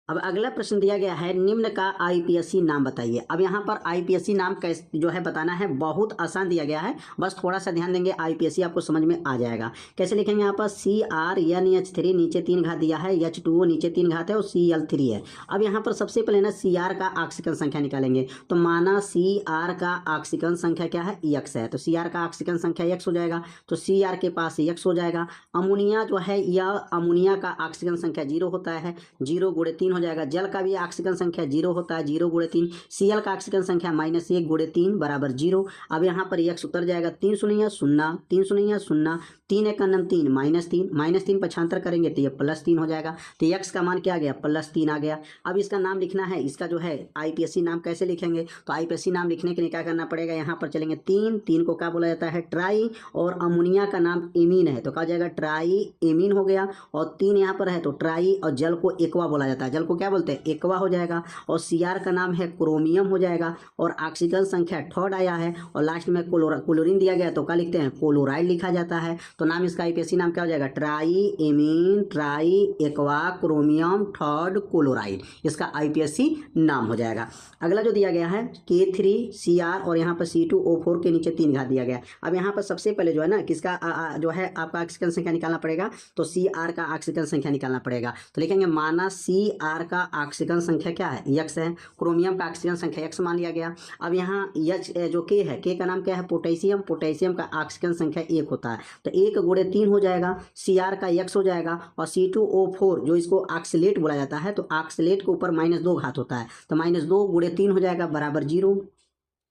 अब अगला प्रश्न दिया गया है, निम्न का आईपीएससी नाम बताइए। अब यहाँ पर आईपीएससी नाम कैसे जो है बताना है, बहुत आसान दिया गया है, बस थोड़ा सा ध्यान देंगे, आईपीएससी आपको समझ में आ जाएगा। कैसे लिखेंगे? यहाँ पर CrNH3 नीचे 3 घात दिया है, H2O नीचे 3 घात है और Cl3 है। अब यहाँ पर सबसे पहले ना Cr का ऑक्सीकरण संख्या निकालेंगे। तो माना Cr का ऑक्सीकरण संख्या क्या है? X है, तो Cr का ऑक्सीकरण संख्या X हो जाएगा, तो Cr के पास X हो जाएगा। अमोनिया जो है, यह अमोनिया का ऑक्सीकरण संख्या 0 होता है, 0 गुणे 3 हो जाएगा। जल का भी ऑक्सीकरण संख्या 0 होता है, 0 गुणे 3। Cl का ऑक्सीकरण संख्या -1 गुणे 3 बराबर 0। अब यहाँ पर X उतर जाएगा, 3 शून्य 0, 3 शून्य 0, 3 एक अन्नम 3, -3 पक्षांतर करेंगे तो ये +3 हो जाएगा। तो X का मान क्या आ गया? +3 आ गया। अब इसका नाम लिखना है, इसका जो है आईपीएससी नाम कैसे लिखेंगे? तो आईपीएससी नाम लिखने के लिए क्या करना पड़ेगा? यहाँ पर चलेंगे 3 को क्या बोला जाता है? ट्राई, और अमोनिया का नाम एमीन है, तो क्या हो जाएगा? ट्राई एमीन हो गया। और 3 यहाँ पर है तो ट्राई, और जल को एक्वा बोला जाता है, जल को क्या बोलते हैं? एक्वा हो जाएगा। और Cr का नाम है क्रोमियम हो जाएगा, और ऑक्सीकरण संख्या 3 आया है, और लास्ट में क्लोरीन दिया गया तो क्या लिखते हैं? क्लोराइड लिखा जाता है। तो नाम इसका आईपीएससी नाम क्या हो जाएगा? Try amine try aqua chromium 3 chloride, इसका आईपीएससी नाम हो जाएगा। अगला जो दिया गया है K3Cr, और यहाँ पर C2O4 के नीचे 3 घात दिया गया। अब यहाँ पर सबसे पहले जो है ना, किसका जो है आपका ऑक्सीकरण संख्या निकालना पड़ेगा, तो Cr का ऑक्सीकरण संख्या निकालना पड़ेगा। तो लिखेंगे माना Cr का ऑक्सीकरण संख्या क्या है? X है, क्रोमियम का ऑक्सीकरण संख्या X मान लिया गया। अब यहाँ H जो K है, K का नाम क्या है? पोटेशियम, पोटेशियम का ऑक्सीकरण संख्या 1 होता है, तो 1 गुणे 3 हो जाएगा। Cr का X हो जाएगा, और C2O4 जो इसको ऑक्सीलेट बोला जाता है, तो ऑक्सीलेट के ऊपर -2 घात होता है, तो -2 गुणे 3 हो जाएगा बराबर 0।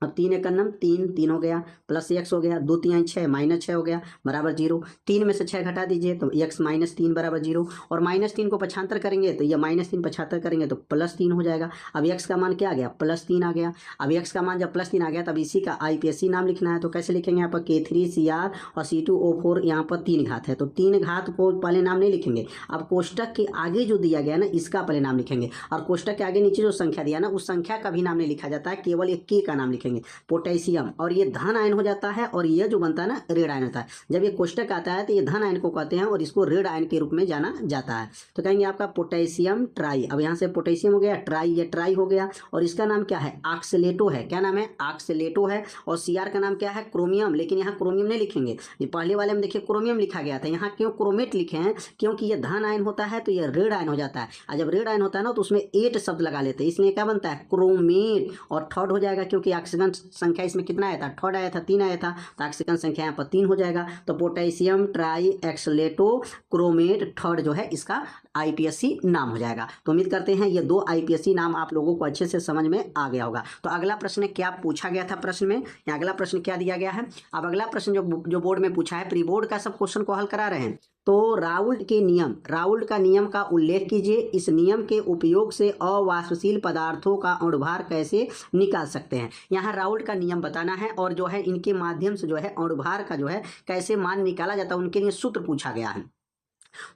अब 3 एक अन्नम 3 हो गया, प्लस X हो गया, 2 3 6 -6 हो गया बराबर 0। 3 में से 6 घटा दीजिए तो X -3 बराबर 0, और -3 को पक्षांतर करेंगे तो यह -3 पक्षांतर करेंगे तो +3 हो जाएगा। अब X का मान क्या आ गया? +3 आ गया। अब X का मान जब +3 आ गया तब इसी का आईपीएससी नाम लिखना है। तो कैसे लिखेंगे? यहाँ पर K3Cr और C2O4 यहाँ पर 3 घात है, तो 3 घात को पहले नाम नहीं लिखेंगे। अब कोष्टक के आगे जो दिया गया ना, इसका पहले नाम लिखेंगे, और कोष्टक के आगे नीचे जो संख्या दिया ना, उस संख्या का भी नाम नहीं लिखा जाता है, केवल एक K का नाम लिखेंगे। पोटेशियम, और ये धन आयन हो जाता है, और ये जो बनता है ना, ऋण आयन होता है। जब ये कोष्टक आता है तो ये धन आयन को कहते हैं, और इसको ऋण आयन के रूप में जाना जाता है। तो कहेंगे आपका पोटेशियम ट्राई। अब यहाँ से पोटेशियम हो गया, ट्राई, ये ट्राई हो गया, और इसका नाम क्या है? ऑक्सीलेटो है। क्या नाम है? ऑक्सीलेटो है। और Cr का नाम क्या है? क्रोमियम, लेकिन यहाँ क्रोमियम नहीं लिखेंगे, ये पहले वाले में देखिए क्रोमियम लिखा गया था, यहाँ क्यों क्रोमेट लिखे हैं? क्योंकि ये धन आयन होता है तो ये ऋण आयन हो जाता है, और जब ऋण आयन होता है ना तो उसमें 8 शब्द लगा लेते हैं, इसलिए क्या बनता है? क्रोमेट। और 3 हो जाएगा, क्योंकि ऑक्सीजन संख्या इसमें कितना आया था? 3 आया था, 3 आया था, तो ऑक्सीजन संख्या यहाँ पर 3 हो जाएगा। तो पोटेशियम ट्राई एक्सलेटो क्रोमेट 3 जो है इसका आईपीएससी नाम हो जाएगा। तो उम्मीद करते हैं ये 2 आईपीएससी नाम आप लोगों को अच्छे से समझ में आ गया होगा। तो अगला प्रश्न क्या पूछा गया था? प्रश्न में अगला प्रश्न क्या दिया गया है? अब अगला प्रश्न जो बोर्ड में पूछा है, प्री बोर्ड का सब क्वेश्चन को हल करा रहे हैं। तो राउल्ट का नियम का उल्लेख कीजिए। इस नियम के उपयोग से अवाष्पशील पदार्थों का अणुभार कैसे निकाल सकते हैं? यहाँ राउल्ट का नियम बताना है, और जो है इनके माध्यम से जो है अणुभार का जो है कैसे मान निकाला जाता है, उनके लिए सूत्र पूछा गया है।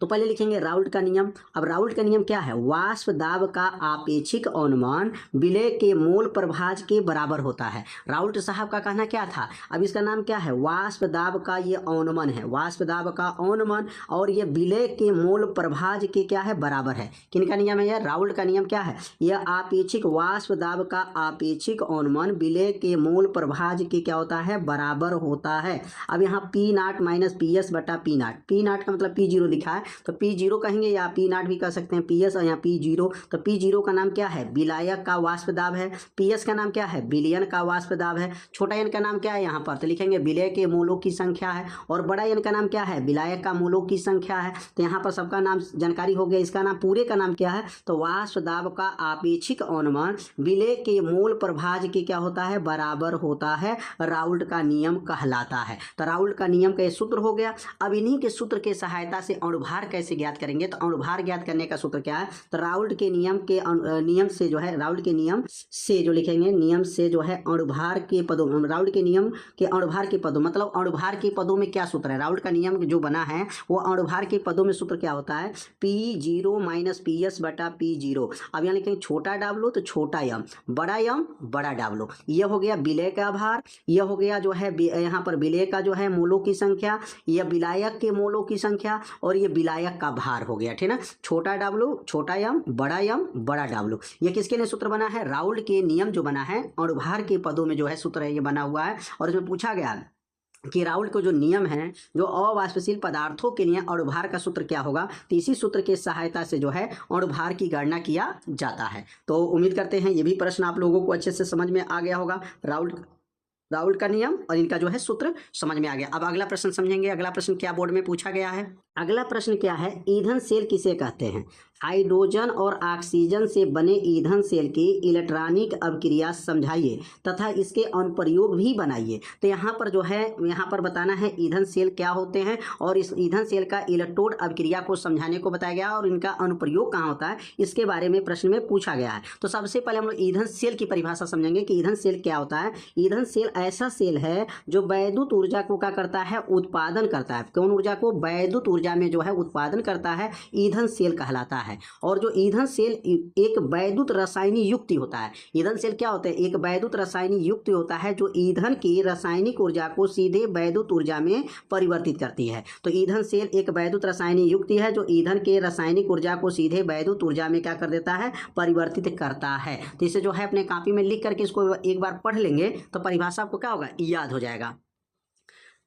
तो पहले लिखेंगे राउल्ट का नियम। अब राउल्ट का नियम क्या है, वाष्प दाब का आपेक्षिक अनुमान विलय के मोल प्रभाज के बराबर होता है। राउल्ट साहब का कहना क्या था, अब इसका नाम क्या है, वाष्प दाब का ये अनुमान है, वाष्प दाब का अनुमान, और ये विलय के मोल प्रभाज के क्या है, बराबर है। किनका नियम है यह, राउल्ट का नियम क्या है, यह आपेक्षिक वाष्प दाब का आपेक्षिक अनुमान विलय के मोल प्रभाज के क्या होता है, बराबर होता है। अब यहाँ पी नाट माइनस पी एस बटा पी नाट, पी नाट का मतलब पी जीरो लिखा है तो पी जीरो कहेंगे या पी नाट भी कह सकते हैं, पी एस और यहाँ पी जीरो, तो पी जीरो का नाम क्या है, विलायक का वाष्प दाब है, पी एस का नाम क्या है, विलयन का वाष्प दाब है, छोटा एन का नाम क्या है यहाँ पर, तो लिखेंगे विलय के मोलों की संख्या है, और बड़ा एन का नाम क्या है, विलायक का मोलों की संख्या है। तो यहाँ पर सबका नाम जानकारी हो गया, इसका नाम पूरे का नाम क्या है, तो वाष्प दाब का आपेक्षिक अनुमान विलय के मोल प्रभाज के क्या होता है, बराबर होता है, राउल्ट का नियम कहलाता है। तो राउल्ट का नियम का ये सूत्र हो गया। अब इन्हीं के सूत्र के सहायता से अणुभार कैसे ज्ञात करेंगे, तो अणुभार ज्ञात करने का सूत्र क्या है, तो राउल्ट के नियम से जो है, राउल्ट के नियम से जो लिखेंगे, नियम से जो है अणुभार के पदों, राउल्ट के नियम के अणुभार के पदों, मतलब अणुभार के पदों में क्या सूत्र है, राउल्ट का नियम जो बना है वो अणुभार के पदों में सूत्र क्या होता है, P zero minus P S बटा पी जीरो। अब यहाँ लिखेंगे छोटा डाब लो तो छोटा यम, बड़ा यम बड़ा डाब लो, यह हो गया विलय का भार, यह हो गया जो है यहाँ पर विलय का जो है मोलों की संख्या, यह विलायक के मोलों की संख्या, और ये विलायक का भार हो गया, ठीक है ना, छोटा डाबलो छोटा यम बड़ा डाबलो। ये किसके लिए सूत्र बना है, राउल्ट के नियम जो बना है अणुभार के पदों में जो है सूत्र है ये बना हुआ है। और इसमें पूछा गया कि राउल्ट को जो नियम है जो अवाष्पशील पदार्थों के लिए अणुभार का सूत्र क्या होगा, तो इसी सूत्र की सहायता से जो है अणुभार की गणना किया जाता है। तो उम्मीद करते हैं ये भी प्रश्न आप लोगों को अच्छे से समझ में आ गया होगा, राउल्ट का नियम और इनका जो है सूत्र समझ में आ गया। अब अगला प्रश्न समझेंगे, अगला प्रश्न क्या बोर्ड में पूछा गया है, अगला प्रश्न क्या है, ईंधन सेल किसे कहते हैं, हाइड्रोजन और ऑक्सीजन से बने ईंधन सेल की इलेक्ट्रॉनिक अभिक्रिया समझाइए तथा इसके अनुप्रयोग भी बनाइए। तो यहाँ पर जो है, यहाँ पर बताना है ईंधन सेल क्या होते हैं और इस ईंधन सेल का इलेक्ट्रोड अभिक्रिया को समझाने को बताया गया और इनका अनुप्रयोग कहाँ होता है इसके बारे में प्रश्न में पूछा गया है। तो सबसे पहले हम लोग ईंधन सेल की परिभाषा समझेंगे कि ईंधन सेल क्या होता है। ईंधन सेल ऐसा सेल है जो वैद्युत ऊर्जा को क्या करता है, उत्पादन करता है। कौन ऊर्जा को, वैद्युत ऊर्जा में जो है उत्पादन करता है, ईंधन सेल कहलाता है। और जो ईंधन सेल एक वैद्युत रासायनिक युक्ति होता है, ईंधन सेल क्या होता है, एक वैद्युत रासायनिक युक्ति होता है जो ईंधन की रासायनिक ऊर्जा को सीधे वैद्युत ऊर्जा में परिवर्तित करती है। तो ईंधन सेल एक वैद्युत रासायनिक युक्ति है जो ईंधन के रासायनिक ऊर्जा को सीधे वैद्युत ऊर्जा में क्या कर देता है, परिवर्तित करता है। तो इसे जो है अपने कॉपी में लिख करके इसको एक बार पढ़ लेंगे तो परिभाषा आपको क्या होगा, याद हो जाएगा।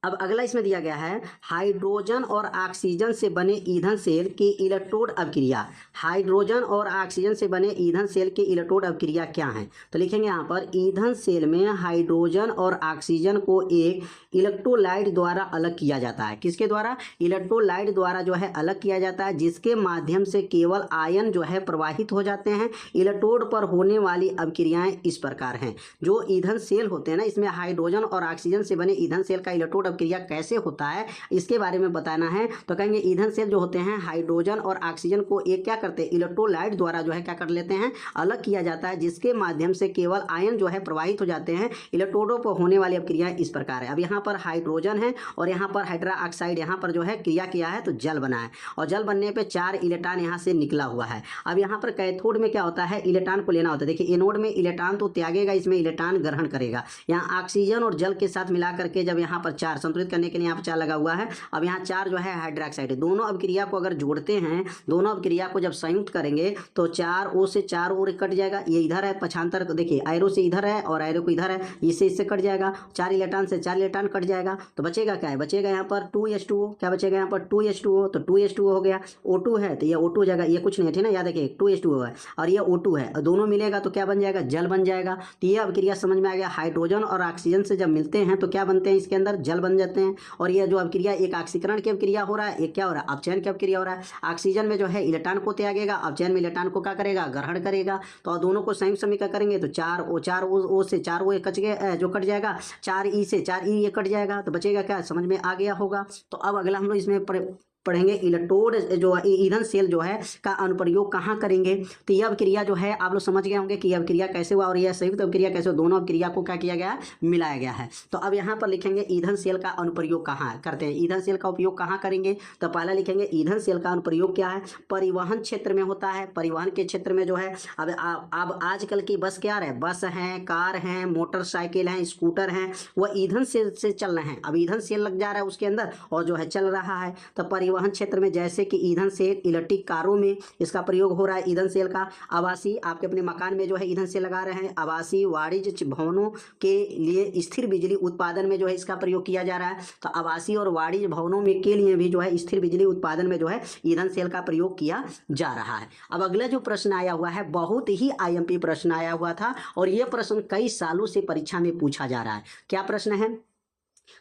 अब अगला इसमें दिया गया है, हाइड्रोजन और ऑक्सीजन से बने ईंधन सेल की इलेक्ट्रोड अभिक्रिया। हाइड्रोजन और ऑक्सीजन से बने ईंधन सेल की इलेक्ट्रोड अभिक्रिया क्या है, तो लिखेंगे यहाँ पर ईंधन सेल में हाइड्रोजन और ऑक्सीजन को एक इलेक्ट्रोलाइट द्वारा अलग किया जाता है। किसके द्वारा, इलेक्ट्रोलाइट द्वारा जो है अलग किया जाता है, जिसके माध्यम से केवल आयन जो है प्रवाहित हो जाते हैं। इलेक्ट्रोड पर होने वाली अभिक्रियाएं इस प्रकार हैं। जो ईंधन सेल होते हैं ना, इसमें हाइड्रोजन और ऑक्सीजन से बने ईंधन सेल का इलेक्ट्रोड क्रिया कैसे होता है इसके बारे में बताना है। तो कहेंगे ईंधन सेल जो होते हैं हाइड्रोजन और ऑक्सीजन को एक क्या करते हैं, इलेक्ट्रोलाइट द्वारा जो है क्या कर लेते हैं, अलग किया जाता है, जिसके माध्यम से केवल आयन जो है प्रवाहित हो जाते हैं। इलेक्ट्रोडों पर होने वाली अभिक्रियाएं इस प्रकार है। अब यहाँ पर हाइड्रोजन है और यहाँ पर हाइड्रा ऑक्साइड यहाँ पर जो है क्रिया किया है तो जल बना है, और जल बनने पर 4 इलेक्ट्रॉन यहाँ से निकला हुआ है। अब यहाँ पर कैथोड में क्या होता है, इलेक्ट्रॉन को लेना होता है। देखिए एनोड में इलेक्ट्रॉन तो त्यागेगा, इसमें इलेक्ट्रॉन ग्रहण करेगा। यहाँ ऑक्सीजन और जल के साथ मिला करके जब यहाँ पर 4 संतुलित करने के लिए यहाँ पर 4 लगा हुआ है। अब यहाँ 4 जो है हाइड्रोक्साइड है। दोनों अभिक्रिया को अगर जोड़ते हैं, दोनों अभिक्रिया को जब संयुक्त करेंगे तो 4 O से 4 O कट जाएगा। ये इधर है पक्षांतर, देखिए एरो से इधर है और एरो को इधर है, इससे कट जाएगा। 4 इलेक्ट्रॉन से 4 इलेक्ट्रॉन कट जाएगा तो बचेगा क्या है, बचेगा यहाँ पर 2H2O। क्या बचेगा यहाँ पर 2H2O, तो 2H2O हो गया। O2 है तो ये O2 हो जाएगा, ये कुछ नहीं है, ठीक है ना, याद रखिए 2H2O है और ये O2 है, दोनों मिलेगा तो क्या बन जाएगा, जल बन जाएगा। तो ये अभिक्रिया समझ में आ गया। हाइड्रोजन और ऑक्सीजन से जब मिलते हैं तो क्या बनते हैं, इसके अंदर जल बन जाते हैं। और ये जो अभिक्रिया, एक ऑक्सीकरण की अभिक्रिया हो रहा है, एक क्या हो रहा है, अपचयन की अभिक्रिया हो रहा है। ऑक्सीजन में जो है इलेक्ट्रॉन को त्यागेगा, अपचयन में इलेक्ट्रॉन को क्या करेगा, ग्रहण करेगा। तो दोनों को संयुक्त समीकरण करेंगे तो 4 O से 4 O कट गया, जो कट जाएगा 4 E से 4 E ये कट जाएगा तो बचेगा क्या, समझ में आ गया होगा। तो अब अगला हम लोग इसमें पढ़ेंगे इलेक्ट्रोड जो ईंधन सेल जो है का अनुप्रयोग कहाँ करेंगे। तो यह अभिक्रिया जो है आप लोग समझ गए होंगे कि यह अभिक्रिया कैसे हुआ और यह संयुक्त अभिक्रिया कैसे, दोनों अभिक्रिया को क्या किया गया, मिलाया गया है। तो अब यहाँ पर लिखेंगे ईंधन सेल का अनुप्रयोग कहाँ करते हैं, ईंधन सेल का उपयोग कहाँ करेंगे। तो पहला लिखेंगे ईंधन सेल का अनुप्रयोग क्या है, परिवहन क्षेत्र में होता है। परिवहन के क्षेत्र में जो है अब आजकल की बस क्या है, बस हैं, कार हैं, मोटरसाइकिल हैं, स्कूटर हैं, वह ईंधन सेल से चल रहे हैं। अब ईंधन सेल लग जा रहा है उसके अंदर और जो है चल रहा है। तो परिवहन क्षेत्र में जैसे कि ईंधन सेल, इलेक्ट्रिक कारों में इसका प्रयोग हो रहा है ईंधन सेल का। आवासीय, आपके अपने मकान में जो है ईंधन सेल लगा रहे हैं। आवासीय वाणिज्य भवनों के लिए स्थिर बिजली उत्पादन में जो है इसका प्रयोग किया जा रहा है। तो आवासीय और वाणिज्य भवनों में के लिए भी जो है स्थिर बिजली उत्पादन में जो है ईंधन सेल का प्रयोग किया जा रहा है। अब अगला जो प्रश्न आया हुआ है बहुत ही आईएमपी प्रश्न आया हुआ था और यह प्रश्न कई सालों से परीक्षा में पूछा जा रहा है। क्या प्रश्न है,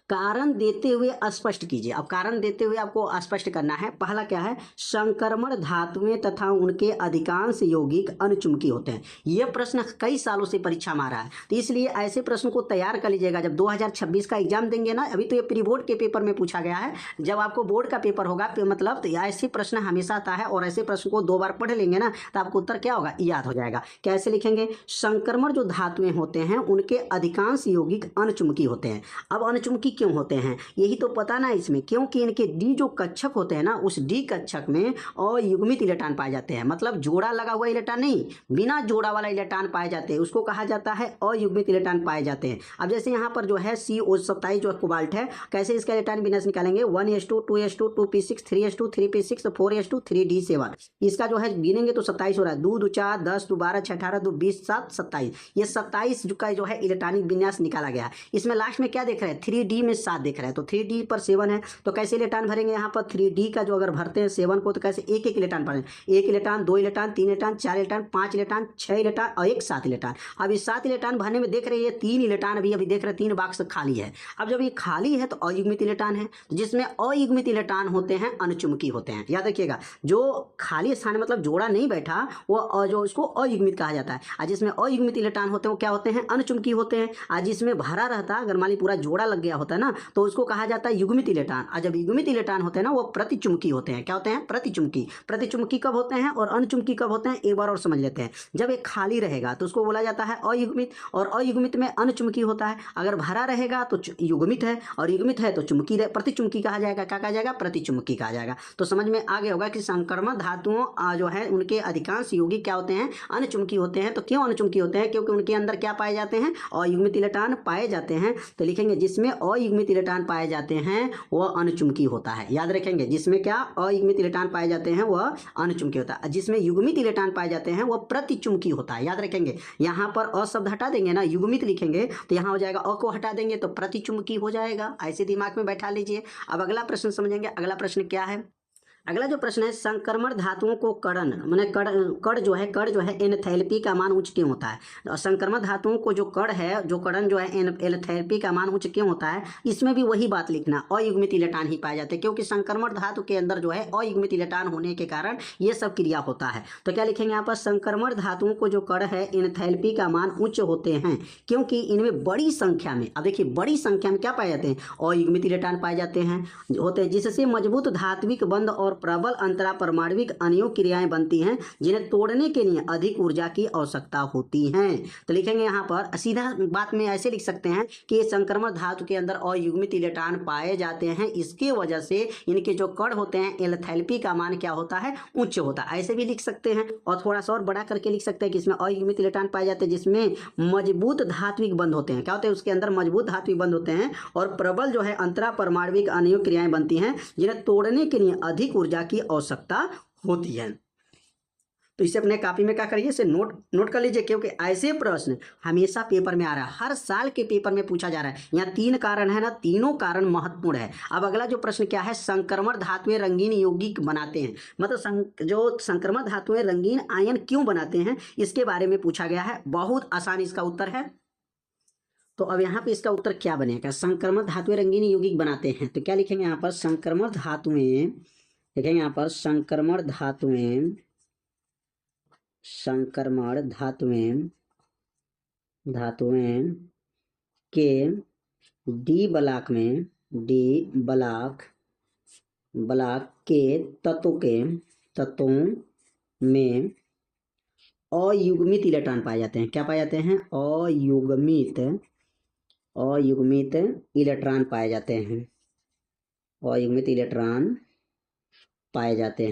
कारण देते हुए स्पष्ट कीजिए। अब कारण देते हुए आपको स्पष्ट करना है। पहला क्या है, संक्रमण धातुएं तथा उनके अधिकांश यौगिक अनुचुंबकीय होते हैं। यह प्रश्न कई सालों से परीक्षा में आ रहा है, तो इसलिए ऐसे प्रश्न को तैयार कर लीजिएगा। जब 2026 का एग्जाम देंगे ना, अभी तो ये प्री बोर्ड के पेपर में पूछा गया है, जब आपको बोर्ड का पेपर होगा मतलब तो ऐसे प्रश्न हमेशा आता है और ऐसे प्रश्न को 2 बार पढ़ लेंगे ना तो आपको उत्तर क्या होगा, याद हो जाएगा। कैसे लिखेंगे, संक्रमण जो धातुएं होते हैं उनके अधिकांश यौगिक अनुचुंबकीय होते हैं। अब अनुचुंबकीय क्यों होते हैं यही तो पता ना इसमें, क्योंकि इनके डी जो कक्षक होते हैं ना, उस डी कक्षक में अयुग्मित इलेक्ट्रॉन पाए जाते हैं। मतलब जोड़ा लगा हुआ इलेक्ट्रॉन नहीं, बिना जोड़ा वाला इलेक्ट्रॉन पाए जाते हैं, उसको कहा जाता है अयुग्मित इलेक्ट्रॉन पाए जाते हैं। अब जैसे यहाँ पर जो है CO27 जो कोबाल्ट है, कैसे इसका इलेक्ट्रॉन विन्यास निकालेंगे, 1s2 2s2 2p6 3s2 3p6 4s2 3d7। इसका जो है गिनेंगे तो 27 हो रहा है। 2 2 4 10 2 12 6 18 2 20 7 27, ये 27 का जो है इलेक्ट्रॉनिक विन्यास निकाला गया है। इसमें लास्ट में क्या देख रहे हैं, 3d में 7 देख रहे हैं, तो 3d पर 7 है, तो कैसे इलेक्ट्रॉन भरेंगे यहाँ पर 3d का जो अगर भरते हैं 7 को तो कैसे एक एक इलेक्ट्रॉन भरेंगे, 1 electron 2 electron 3 electron 4 electron 5 electron 6 electron और एक 7 इलेक्ट्रॉन। अब इस 7 इलेक्ट्रॉन भरने में देख रहे हैं 3 इलेक्ट्रॉन अभी देख रहे हैं 3 बॉक्स खाली है। अब जब ये खाली है तो अयुग्मित इलेक्ट्रॉन है, तो जिसमें अयुग्मित इलेक्ट्रॉन होते हैं अनुचुंबकीय होते हैं। याद रखिएगा, जो खाली स्थान मतलब जोड़ा नहीं बैठा वो जो उसको अयुग्मित कहा जाता है, और जिसमें अयुग्मित इलेक्ट्रॉन होते हैं वो क्या होते हैं, अनुचुंबकीय होते हैं। और जिसमें भरा रहता अगर मान ली पूरा जोड़ा लग गया होता है ना तो उसको कहा जाता है युग्मित इलेक्ट्रॉन। और जब युग्मित इलेक्ट्रॉन होते हैं ना वो प्रतिचुंबकीय होते हैं। क्या होते हैं, प्रतिचुंबकीय। प्रतिचुंबकीय कब होते हैं और अनुचुंबकीय कब होते हैं, एक बार और समझ लेते हैं। जब एक खाली रहेगा तो उसको बोला जाता है अयुग्मित, और अयुग्मित में अनुचुंबकीय होता है। अगर भरा रहेगा तो युग्मित है, और युग्मित है तो चुंबकीय, प्रतिचुंबकीय कहा जाएगा। क्या कहा जाएगा, प्रतिचुंबकीय कहा जाएगा। तो समझ में आ गया होगा कि संक्रमण धातुओं जो है उनके अधिकांश यौगिक क्या होते हैं, अनुचुंबकीय होते हैं। तो क्यों अनुचुंबकीय होते हैं, क्योंकि उनके अंदर क्या पाए जाते हैं, अयुग्मित इलेक्ट्रॉन पाए जाते हैं। तो लिखेंगे जिसमें अयुग्मित इलेक्ट्रॉन पाए जाते हैं वह अनुचुंबकीय होता है। याद रखेंगे, जिसमें क्या अयुग्मित इलेक्ट्रॉन पाए जाते हैं वह अनुचुंबकीय होता है, जिसमें युग्मित इलेक्ट्रॉन पाए जाते हैं वह प्रतिचुंबकीय होता है। याद रखेंगे, यहाँ पर अ शब्द हटा देंगे ना, युग्मित लिखेंगे तो यहाँ हो जाएगा, अ को हटा देंगे तो प्रतिचुंबकीय हो जाएगा। ऐसे दिमाग में बैठा लीजिए। अब अगला प्रश्न समझेंगे। अगला प्रश्न क्या है, अगला जो प्रश्न है, संक्रमण धातुओं को कण माने कण जो है एंथैल्पी का मान उच्च क्यों होता है। और संक्रमण धातुओं को जो कण है, जो कण जो है एंथैल्पी का मान उच्च क्यों होता है, इसमें भी वही बात लिखना, अयुग्मित इलेक्ट्रॉन ही पाए जाते हैं, क्योंकि संक्रमण धातु के अंदर जो है अयुग्मित इलेक्ट्रॉन होने के कारण ये सब क्रिया होता है। तो क्या लिखेंगे यहाँ पर, संक्रमण धातुओं को जो कण है एंथैल्पी का मान उच्च होते हैं क्योंकि इनमें बड़ी संख्या में, अब देखिए बड़ी संख्या में क्या पाए जाते हैं, अयुग्मित इलेक्ट्रॉन पाए जाते हैं होते हैं, जिससे मजबूत धात्विक बंध और प्रबल अंतरा परमाणविक अणुओं क्रियाएं बनती हैं जिन्हें तोड़ने के लिए अधिक ऊर्जा की आवश्यकता होती है। तो लिखेंगे यहाँ पर सीधा बात में ऐसे लिख सकते हैं कि संक्रमण धातु के अंदर अयुग्मित इलेक्ट्रॉन पाए जाते हैं, इसके वजह से इनके जो कण होते हैं एंथैल्पी का मान क्या होता है, उच्च होता है। ऐसे भी लिख सकते हैं और थोड़ा सा और बड़ा करके लिख सकते हैं कि इसमें अयुग्मित इलेक्ट्रॉन पाए जाते हैं जिसमें मजबूत धात्विक बंध होते हैं। क्या होते हैं, उसके अंदर मजबूत धात्विक बंध होते हैं और प्रबल जो है अंतरा परमाणविक अणुओं क्रियाएं बनती हैं जिन्हें तोड़ने के लिए अधिक ऊर्जा की आवश्यकता होती है। तो इसे अपने कॉपी में क्या करिए, इसे नोट कर लीजिए, क्योंकि ऐसे प्रश्न हमेशा पेपर में आ रहा है, हर साल के पेपर में पूछा जा रहा है। यहाँ 3 कारण है ना, तीनों कारण महत्वपूर्ण है। अब अगला जो प्रश्न क्या है, संक्रमण धातुएं रंगीन यौगिक बनाते हैं, मतलब जो संक्रमण धातुएं रंगीन आयन क्यों बनाते हैं इसके बारे में पूछा गया है। बहुत आसान इसका उत्तर है। तो अब यहाँ पे इसका उत्तर क्या बनेगा, संक्रमण धातुएं रंगीन यौगिक बनाते हैं, तो क्या लिखेंगे यहाँ पर, संक्रमण धातुएं, लिखेंगे यहाँ पर संक्रमण धातुएं के डी ब्लॉक ब्लॉक के तत्वों में अयुग्मित इलेक्ट्रॉन पाए जाते हैं। क्या पाए जाते हैं? अयुग्मित इलेक्ट्रॉन पाए जाते हैं। अयुग्मित इलेक्ट्रॉन पाए जाते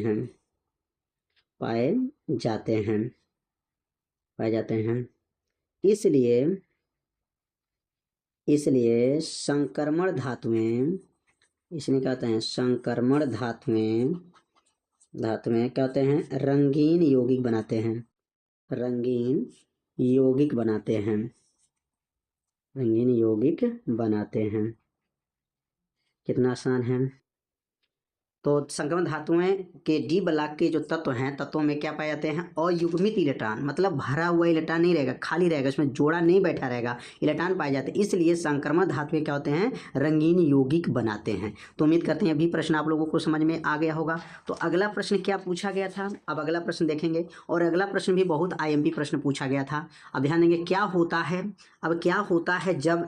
हैं। इसलिए संक्रमण धातुएं, इसमें कहते हैं संक्रमण धातुएं क्या होते हैं? रंगीन यौगिक बनाते हैं। कितना आसान है। तो संक्रमण धातुएं के डी ब्लॉक के जो तत्व हैं, तत्वों में क्या पाए जाते हैं? अयुग्मित इलेक्ट्रॉन, मतलब भरा हुआ इलेक्ट्रॉन नहीं रहेगा, खाली रहेगा, उसमें जोड़ा नहीं बैठा रहेगा, इलेक्ट्रॉन पाए जाते हैं। इसलिए संक्रमण धातुएं क्या होते हैं? रंगीन यौगिक बनाते हैं। तो उम्मीद करते हैं अभी प्रश्न आप लोगों को समझ में आ गया होगा। तो अगला प्रश्न क्या पूछा गया था, अब अगला प्रश्न देखेंगे। और अगला प्रश्न भी बहुत IMP प्रश्न पूछा गया था। अब ध्यान देंगे क्या होता है जब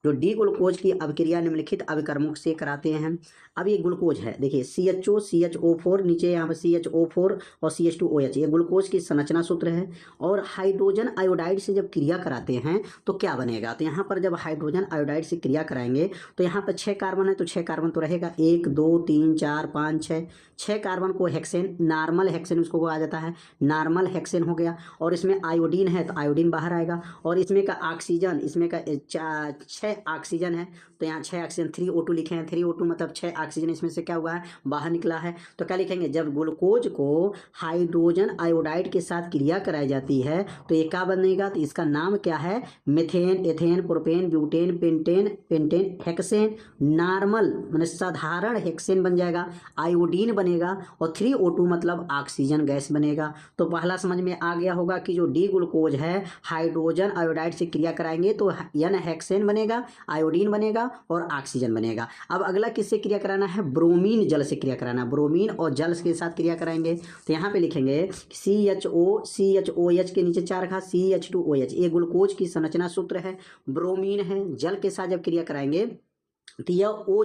डी ग्लूकोज की अभिक्रिया निम्नलिखित अभिकर्मों से कराते हैं। अब ये ग्लूकोज है, देखिए CHO4, नीचे यहाँ पर CHO4 और CH2OH, ये ग्लूकोज की संरचना सूत्र है। और हाइड्रोजन आयोडाइड से जब क्रिया कराते हैं तो क्या बनेगा? तो यहाँ पर जब हाइड्रोजन आयोडाइड से क्रिया कराएंगे तो यहाँ पर 6 कार्बन है, तो 6 कार्बन तो रहेगा, 1 2 3 4 5 6 कार्बन को हेक्सेन, नॉर्मल हेक्सेन उसको कहा जाता है, नॉर्मल हेक्सेन हो गया। और इसमें आयोडीन है तो आयोडीन बाहर आएगा। और इसमें का ऑक्सीजन, इसमें का 6 ऑक्सीजन है, तो यहाँ 6 ऑक्सीजन, 3O2 लिखे हैं, 3O2 मतलब 6 ऑक्सीजन इसमें से क्या हुआ है? बाहर निकला है। तो क्या लिखेंगे? जब ग्लूकोज को हाइड्रोजन आयोडाइड के साथ क्रिया कराई जाती है तो ये क्या बनेगा? तो इसका नाम क्या है? Methane, ethane, propane, butane, pentane, hexane, normal मतलब साधारण हेक्सेन बन जाएगा, आयोडीन बनेगा, और 3O2 मतलब ऑक्सीजन गैस बनेगा। तो पहला समझ में आ गया होगा कि जो डी ग्लूकोज है हाइड्रोजन आयोडाइड से क्रिया कराएंगे तो N हेक्सेन बनेगा, आयोडीन बनेगा और ऑक्सीजन बनेगा। अब अगला किससे क्रिया कराना है? ब्रोमीन जल से क्रिया कराना। ब्रोमीन और जल के साथ क्रिया कराएंगे तो यहाँ पे लिखेंगे CHOH के नीचे 4 रखा, CH2OH, ये ग्लूकोज की संरचना सूत्र है। ब्रोमीन है, जल के साथ जब क्रिया कराएंगे तो यह O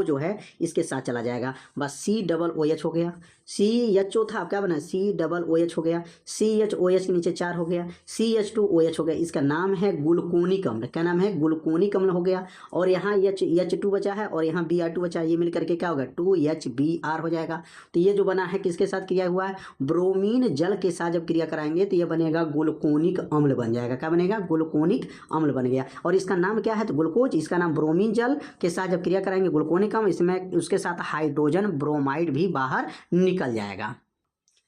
जो है इसके साथ चला जाएगा, बस COOH हो गया। CHO था, क्या बना? COOH हो गया, CHOH के नीचे 4 हो गया, CH2OH हो गया, इसका नाम है ग्लूकोनिक अम्ल। क्या नाम है? ग्लूकोनिक अम्ल हो गया। और यहाँ H2 बचा है और यहाँ Br2 बचा है, ये मिल करके क्या होगा? 2HBr हो जाएगा। तो ये जो बना है किसके साथ क्रिया हुआ है? ब्रोमीन जल के साथ जब क्रिया कराएंगे तो ये बनेगा ग्लूकोनिक अम्ल बन जाएगा। क्या बनेगा? ग्लूकोनिक अम्ल बन गया। और इसका नाम क्या है? तो ग्लूकोज, इसका नाम ब्रोमीन जल के साथ जब क्रिया कराएंगे ग्लूकोनिक अम्ल, इसमें उसके साथ हाइड्रोजन ब्रोमाइड भी बाहर निकल जाएगा।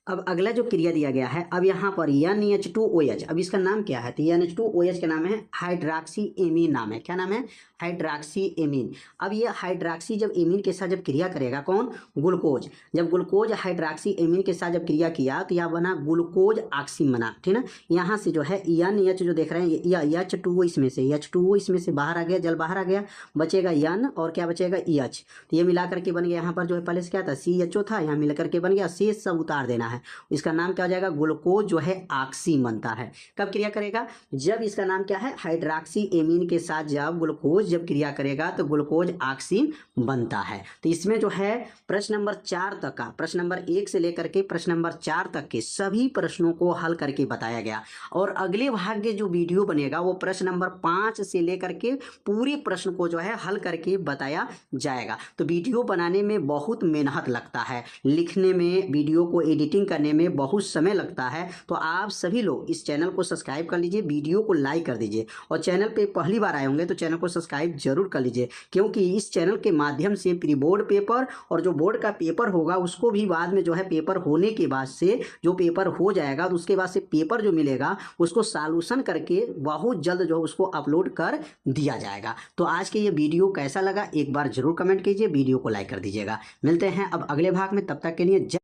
अब अगला जो क्रिया दिया गया है, अब यहाँ पर NH2OH, अब इसका नाम क्या है? तो NH2OH का नाम है हाइड्रॉक्सी एमीन नाम है। क्या नाम है? Hydroxy amine. अब ये हाइड्रॉक्सी जब एमीन के साथ जब क्रिया करेगा, कौन? ग्लूकोज। जब ग्लूकोज हाइड्रॉक्सी एमीन के साथ जब क्रिया किया तो यह बना ग्लूकोज ऑक्सीन बना, ठीक ना। यहाँ से जो है NH जो देख रहे हैं, यह H2O इसमें से, H2O इसमें से बाहर आ गया, जल बाहर आ गया, बचेगा N और क्या बचेगा? EH। तो ये मिला करके बन गया, यहाँ पर जो है पहले से क्या था? CHO था, यहाँ मिल करके बन गया, शेष सब उतार देना है। इसका नाम क्या हो जाएगा? ग्लूकोज जो है ऑक्सीन बनता है। कब क्रिया करेगा? जब इसका नाम क्या है? हाइड्रॉक्सी एमीन के साथ जब ग्लूकोज जब क्रिया करेगा तो ग्लूकोज ऑक्सीन बनता है। तो इसमें जो है प्रश्न नंबर 4 तक का, प्रश्न नंबर 1 से लेकर के प्रश्न नंबर 4 तक के सभी प्रश्नों को हल करके बताया गया। और अगले भाग के जो वीडियो बनेगा वो प्रश्न नंबर 5 से लेकर के पूरे प्रश्न को जो है हल करके बताया जाएगा। तो वीडियो बनाने में बहुत मेहनत लगता है, लिखने में, वीडियो को एडिटिंग करने में बहुत समय लगता है। तो आप सभी लोग इस चैनल को सब्सक्राइब कर लीजिए, वीडियो को लाइक कर दीजिए, और चैनल पे पहली बार आए होंगे तो चैनल को सब्सक्राइब जरूर कर लीजिए, क्योंकि इस चैनल के माध्यम से प्री बोर्ड पेपर और जो बोर्ड का पेपर होगा उसको भी बाद में जो है पेपर होने के बाद से जो पेपर हो जाएगा तो उसके बाद से पेपर जो मिलेगा उसको सॉल्यूशन करके बहुत जल्द जो उसको अपलोड कर दिया जाएगा। तो आज के ये वीडियो कैसा लगा एक बार जरूर कमेंट कीजिए, वीडियो को लाइक कर दीजिएगा। मिलते हैं अब अगले भाग में, तब तक के लिए